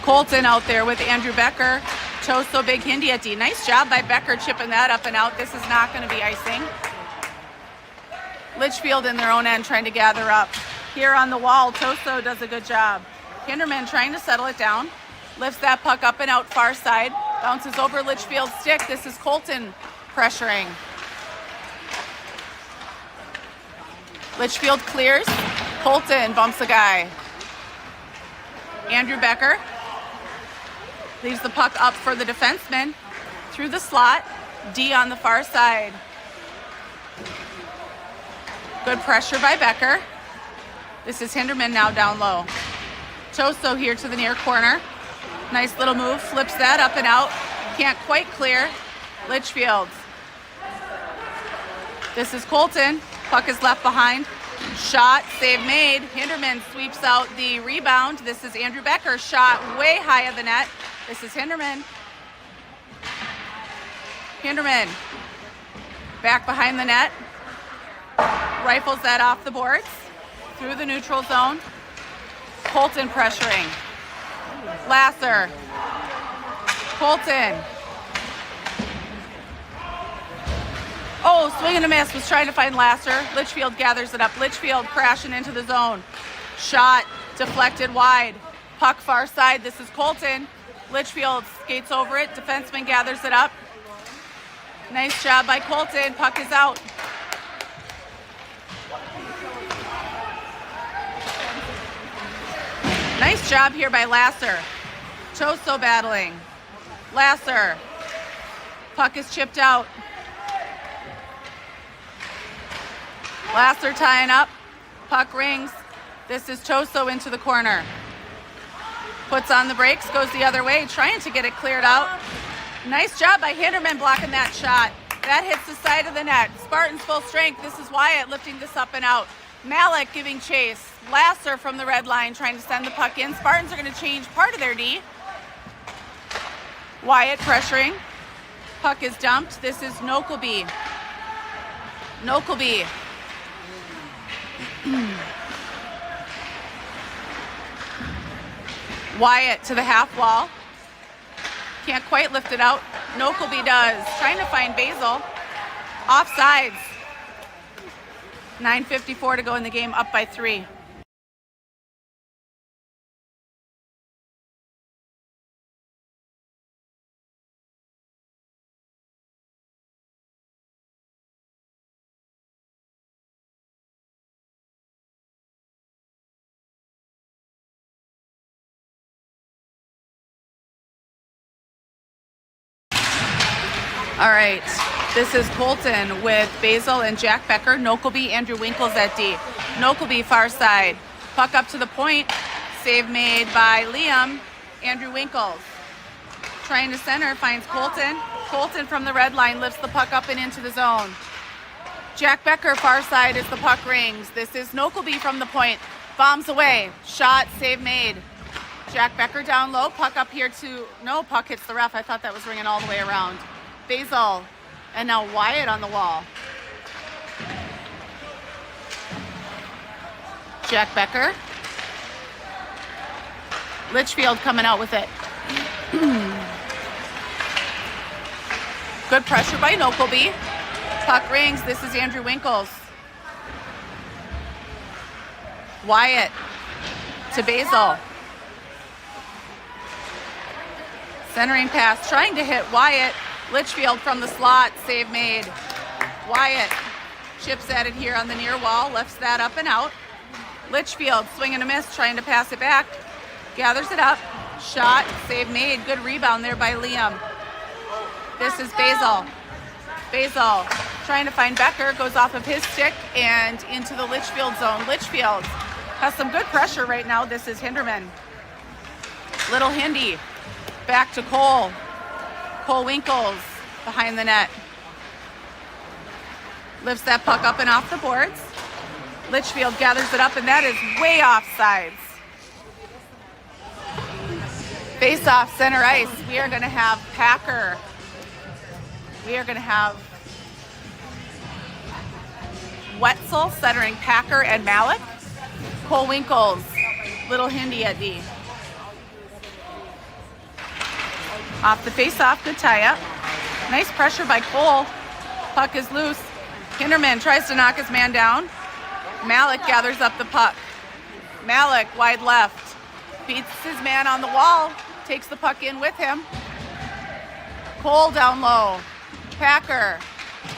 Colton out there with Andrew Becker. Toso Big Hindi at D. Nice job by Becker chipping that up and out. This is not going to be icing. Litchfield in their own end trying to gather up. Here on the wall, Toso does a good job. Hinderman trying to settle it down. Lifts that puck up and out far side. Bounces over Litchfield's stick. This is Colton pressuring. Litchfield clears. Colton bumps a guy. Andrew Becker leaves the puck up for the defenseman through the slot. D on the far side. Good pressure by Becker. This is Hinderman now down low. Toso here to the near corner. Nice little move. Flips that up and out. Can't quite clear. Litchfield. This is Colton. Puck is left behind. Shot, save made. Hinderman sweeps out the rebound. This is Andrew Becker. Shot way high of the net. This is Hinderman. Hinderman back behind the net. Rifles that off the boards. Through the neutral zone. Colton pressuring. Lasser. Colton. Oh, swing and a miss. Was trying to find Lasser. Litchfield gathers it up. Litchfield crashing into the zone. Shot deflected wide. Puck far side. This is Colton. Litchfield skates over it. Defenseman gathers it up. Nice job by Colton. Puck is out. Nice job here by Lasser. Choso battling. Lasser. Puck is chipped out. Lasser tying up. Puck rings. This is Choso into the corner. Puts on the brakes, goes the other way, trying to get it cleared out. Nice job by Hinderman blocking that shot. That hits the side of the net. Spartans full strength. This is Wyatt lifting this up and out. Malik giving chase. Lasser from the red line trying to send the puck in. Spartans are going to change part of their D. Wyatt pressuring. Puck is dumped. This is Nokelby. Nokelby. Wyatt to the half wall. Can't quite lift it out. Nokelby does. Trying to find Basil. Offsides. 9:54 to go in the game, up by 3. All right, this is Colton with Basil and Jack Becker. Nokelby, Andrew Winkles at D. Nokelby far side. Puck up to the point. Save made by Liam. Andrew Winkles. Trying to center, finds Colton. Colton from the red line lifts the puck up and into the zone. Jack Becker far side as the puck rings. This is Nokelby from the point. Bombs away. Shot, save made. Jack Becker down low. Puck up here to... No, puck hits the ref. I thought that was ringing all the way around. Basil, and now Wyatt on the wall. Jack Becker. Litchfield coming out with it. Good pressure by Nokelby. Puck rings. This is Andrew Winkles. Wyatt to Basil. Centering pass, trying to hit Wyatt. Litchfield from the slot, save made. Wyatt chips at it here on the near wall, lifts that up and out. Litchfield, swing and a miss, trying to pass it back. Gathers it up, shot, save made. Good rebound there by Liam. This is Basil. Basil trying to find Becker, goes off of his stick and into the Litchfield zone. Litchfield has some good pressure right now. This is Hinderman. Little Hindy, back to Cole. Cole Winkles behind the net. Lifts that puck up and off the boards. Litchfield gathers it up, and that is way offsides. Face off center ice. We are going to have Packer. We are going to have Wetzel centering Packer and Malik. Cole Winkles, Little Hindy at D. Off the face-off, good tie-up. Nice pressure by Cole. Puck is loose. Hinderman tries to knock his man down. Malik gathers up the puck. Malik, wide left. Beats his man on the wall. Takes the puck in with him. Cole down low. Packer.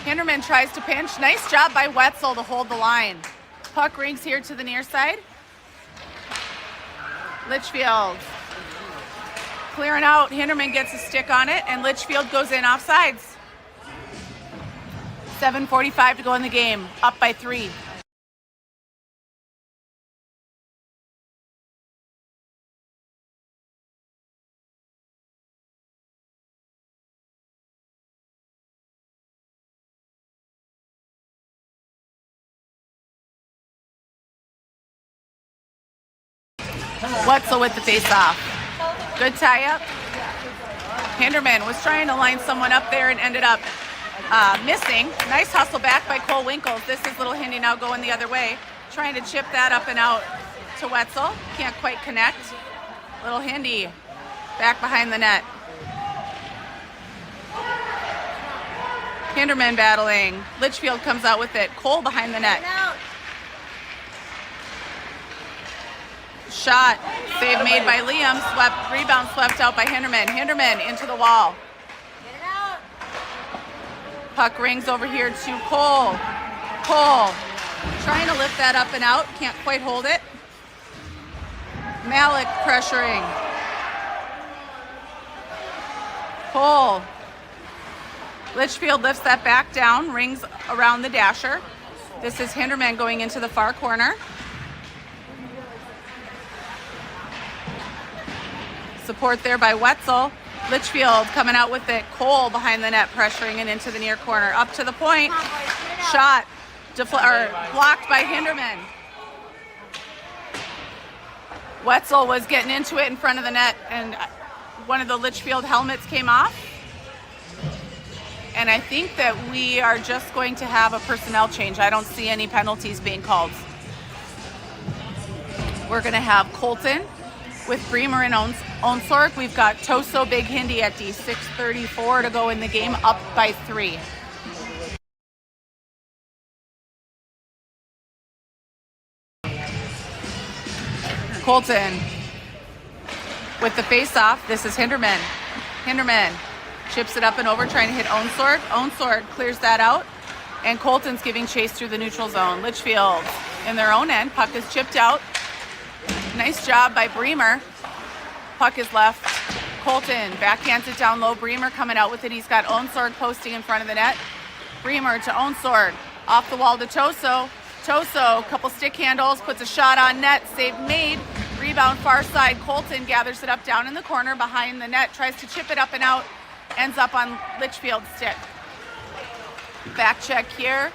Hinderman tries to pinch. Nice job by Wetzel to hold the line. Puck rings here to the near side. Litchfield. Clearing out, Hinderman gets a stick on it, and Litchfield goes in offsides. 7:45 to go in the game, up by 3. Wetzel with the face-off. Good tie-up. Hinderman was trying to line someone up there and ended up missing. Nice hustle back by Cole Winkles. This is little Hindi now going the other way. Trying to chip that up and out to Wetzel. Can't quite connect. Little Hindi back behind the net. Hinderman battling. Litchfield comes out with it. Cole behind the net. Shot. Save made by Liam. Rebound swept out by Hinderman. Hinderman into the wall. Puck rings over here to Cole. Cole trying to lift that up and out. Can't quite hold it. Malik pressuring. Cole. Litchfield lifts that back down. Rings around the dasher. This is Hinderman going into the far corner. Support there by Wetzel. Litchfield coming out with it. Cole behind the net pressuring and into the near corner. Up to the point. Shot. Blocked by Hinderman. Wetzel was getting into it in front of the net and one of the Litchfield helmets came off. And I think that we are just going to have a personnel change. I don't see any penalties being called. We're going to have Colton with Bremer and Onsorg. We've got Toso Big Hindi at D. 6:34 to go in the game, up by 3. Colton with the face-off. This is Hinderman. Hinderman chips it up and over, trying to hit Onsorg. Onsorg clears that out, and Colton's giving chase through the neutral zone. Litchfield in their own end. Puck is chipped out. Nice job by Bremer. Puck is left. Colton backhands it down low. Bremer coming out with it. He's got Onsorg posting in front of the net. Bremer to Onsorg. Off the wall to Toso. Toso, couple stick handles, puts a shot on net. Save made. Rebound far side. Colton gathers it up down in the corner behind the net. Tries to chip it up and out. Ends up on Litchfield's stick. Back check here.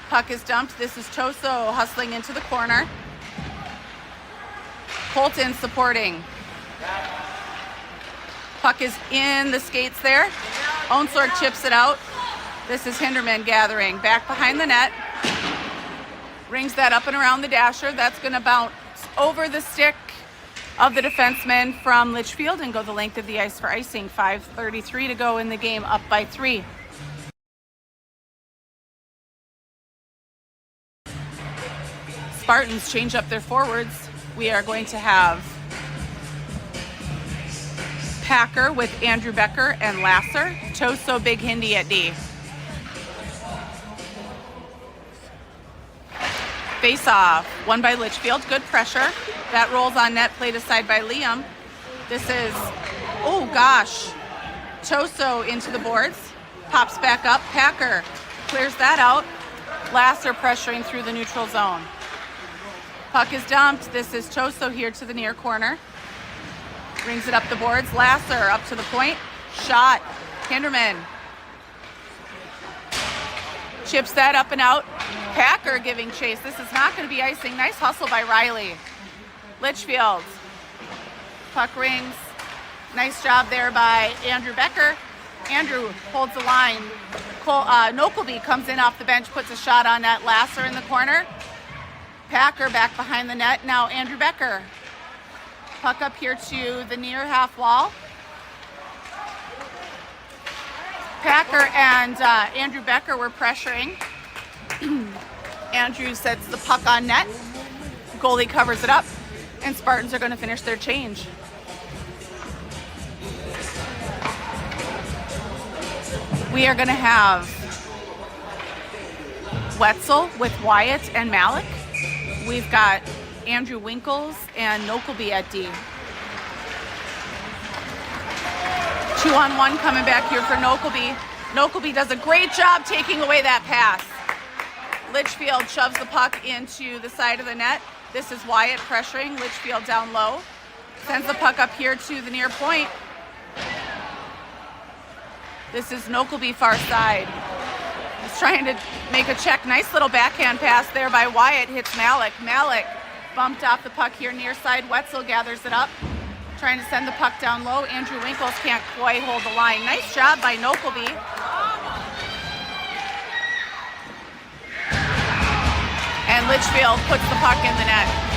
Puck is dumped. This is Toso hustling into the corner. Colton supporting. Puck is in the skates there. Onsorg chips it out. This is Hinderman gathering. Back behind the net. Rings that up and around the dasher. That's going to bounce over the stick of the defenseman from Litchfield and go the length of the ice for icing. 5:33 to go in the game, up by 3. Spartans change up their forwards. We are going to have Packer with Andrew Becker and Lasser. Toso Big Hindi at D. Face off, won by Litchfield. Good pressure. That rolls on net, played aside by Liam. This is, oh gosh, Toso into the boards. Pops back up. Packer clears that out. Lasser pressuring through the neutral zone. Puck is dumped. This is Toso here to the near corner. Brings it up the boards. Lasser up to the point. Shot. Hinderman chips that up and out. Packer giving chase. This is not going to be icing. Nice hustle by Riley. Litchfield. Puck rings. Nice job there by Andrew Becker. Andrew holds the line. Nokelby comes in off the bench, puts a shot on net. Lasser in the corner. Packer back behind the net. Now Andrew Becker. Puck up here to the near half wall. Packer and Andrew Becker were pressuring. Andrew sets the puck on net. Goalie covers it up. And Spartans are going to finish their change. We are going to have Wetzel with Wyatt and Malik. We've got Andrew Winkles and Nokelby at D. 2-on-1 coming back here for Nokelby. Nokelby does a great job taking away that pass. Litchfield shoves the puck into the side of the net. This is Wyatt pressuring. Litchfield down low. Sends the puck up here to the near point. This is Nokelby far side. He's trying to make a check. Nice little backhand pass there by Wyatt. Hits Malik. Malik bumped off the puck here near side. Wetzel gathers it up, trying to send the puck down low. Andrew Winkles can't quite hold the line. Nice job by Nokelby. And Litchfield puts the puck in the net.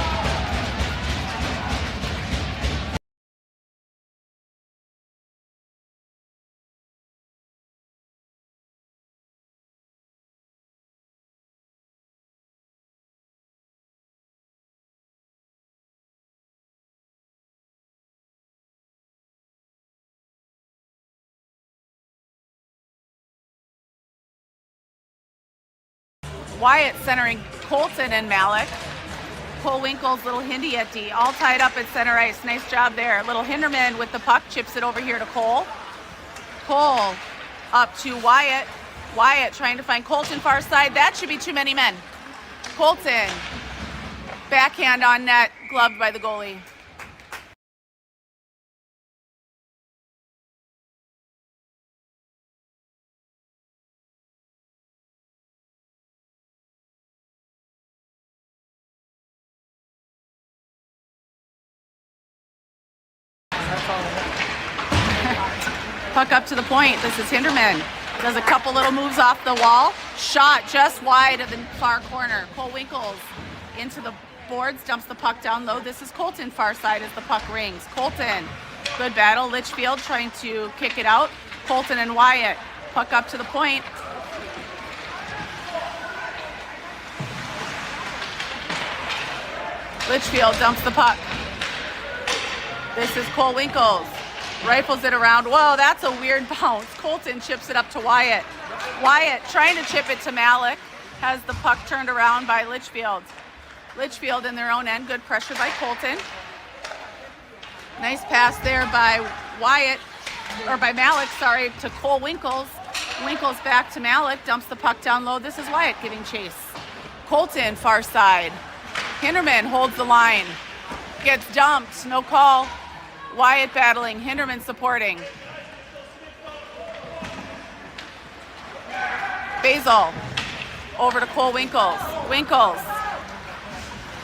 Wyatt centering Colton and Malik. Cole Winkles, little Hindy at D, all tied up at center ice. Nice job there. Little Hinderman with the puck, chips it over here to Cole. Cole up to Wyatt. Wyatt trying to find Colton far side. That should be too many men. Colton, backhand on net, gloved by the goalie. Puck up to the point. This is Hinderman. Does a couple little moves off the wall. Shot just wide of the far corner. Cole Winkles into the boards, dumps the puck down low. This is Colton far side as the puck rings. Colton, good battle. Litchfield trying to kick it out. Colton and Wyatt. Puck up to the point. Litchfield dumps the puck. This is Cole Winkles. Rifles it around. Whoa, that's a weird bounce. Colton chips it up to Wyatt. Wyatt trying to chip it to Malik. Has the puck turned around by Litchfield. Litchfield in their own end. Good pressure by Colton. Nice pass there by Wyatt, or by Malik, sorry, to Cole Winkles. Winkles back to Malik. Dumps the puck down low. This is Wyatt giving chase. Colton far side. Hinderman holds the line. Gets dumped. No call. Wyatt battling, Hinderman supporting. Basil over to Cole Winkles. Winkles.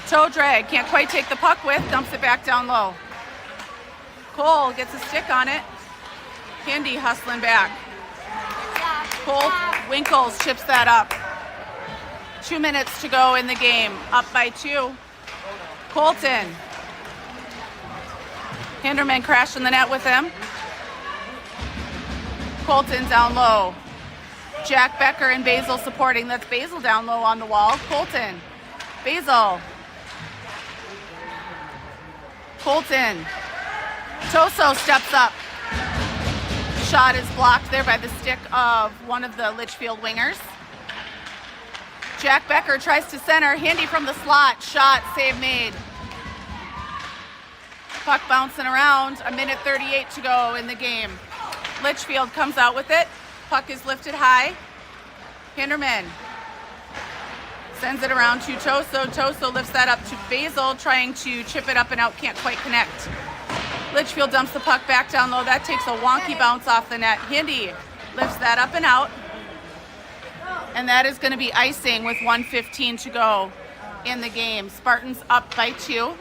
Toe drag, can't quite take the puck with, dumps it back down low. Cole gets a stick on it. Hindy hustling back. Cole Winkles chips that up. 2 minutes to go in the game, up by 2. Colton. Hinderman crashing the net with him. Colton down low. Jack Becker and Basil supporting. That's Basil down low on the wall. Colton. Basil. Colton. Toso steps up. Shot is blocked there by the stick of one of the Litchfield wingers. Jack Becker tries to center. Hindy from the slot. Shot, save made. Puck bouncing around, 1:38 to go in the game. Litchfield comes out with it. Puck is lifted high. Hinderman sends it around to Toso. Toso lifts that up to Basil, trying to chip it up and out, can't quite connect. Litchfield dumps the puck back down low. That takes a wonky bounce off the net. Hindy lifts that up and out. And that is going to be icing with 1:15 to go in the game. Spartans up by 2.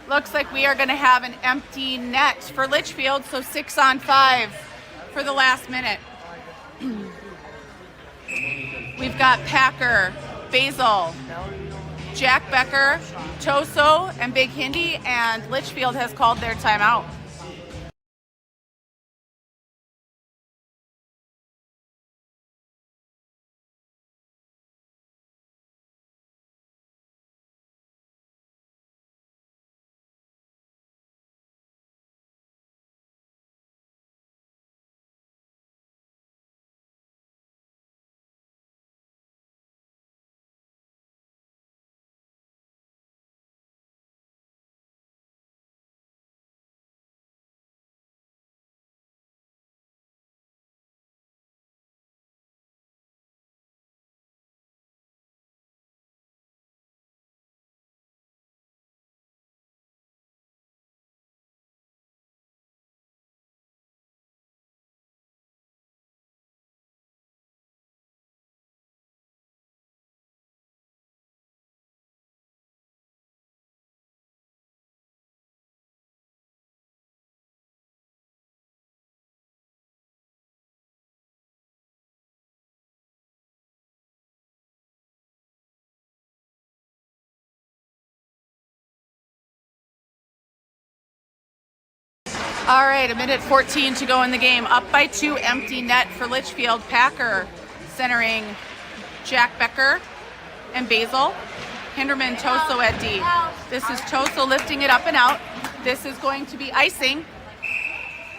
Looks like we are going to have an empty net for Litchfield, so 6-on-5 for the last minute. We've got Packer, Basil, Jack Becker, Toso, and Big Hindy, and Litchfield has called their timeout. All right, 1:14 to go in the game. Up by 2, empty net for Litchfield. Packer centering Jack Becker and Basil. Hinderman, Toso at D. This is Toso lifting it up and out. This is going to be icing.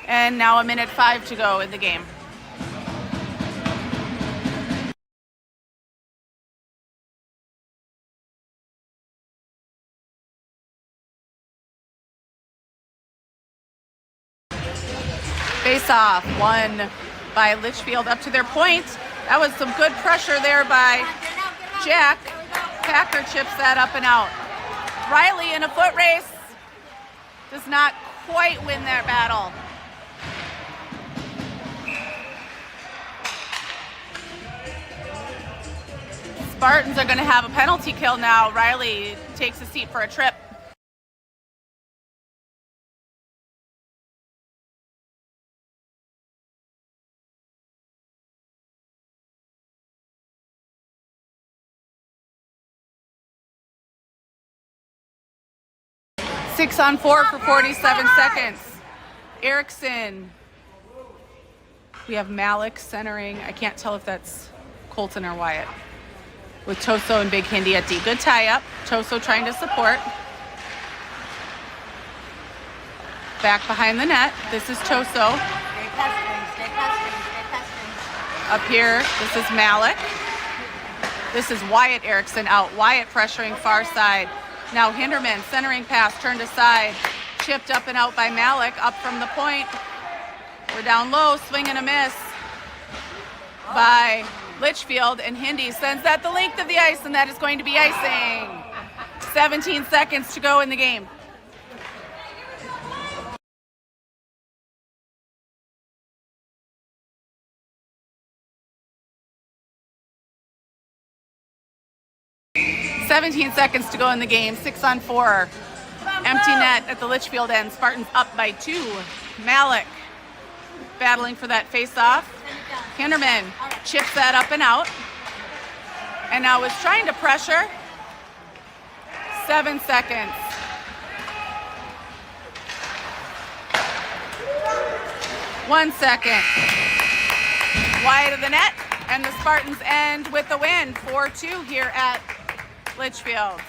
And now 1:05 to go in the game. Face off, won by Litchfield up to their point. That was some good pressure there by Jack. Packer chips that up and out. Riley in a foot race does not quite win that battle. Spartans are going to have a penalty kill now. Riley takes a seat for a trip. Six on 4 for 47 seconds. Erickson. We have Malik centering. I can't tell if that's Colton or Wyatt. With Toso and Big Hindi at D. Good tie up. Toso trying to support. Back behind the net. This is Toso. Stay testing. Up here, this is Malik. This is Wyatt Erickson out. Wyatt pressuring far side. Now Hinderman, centering pass, turned aside. Chipped up and out by Malik, up from the point. We're down low, swing and a miss by Litchfield, and Hindi sends that the length of the ice, and that is going to be icing. 17 seconds to go in the game. "17 seconds to go in the game. 6 on 4. Empty net at the Litchfield end. Spartans up by 2. Malik battling for that face-off. Hinderman chips that up and out. And now is trying to pressure. 7 seconds. One second. Wide of the net. And the Spartans end with the win. 4-2 here at Litchfield.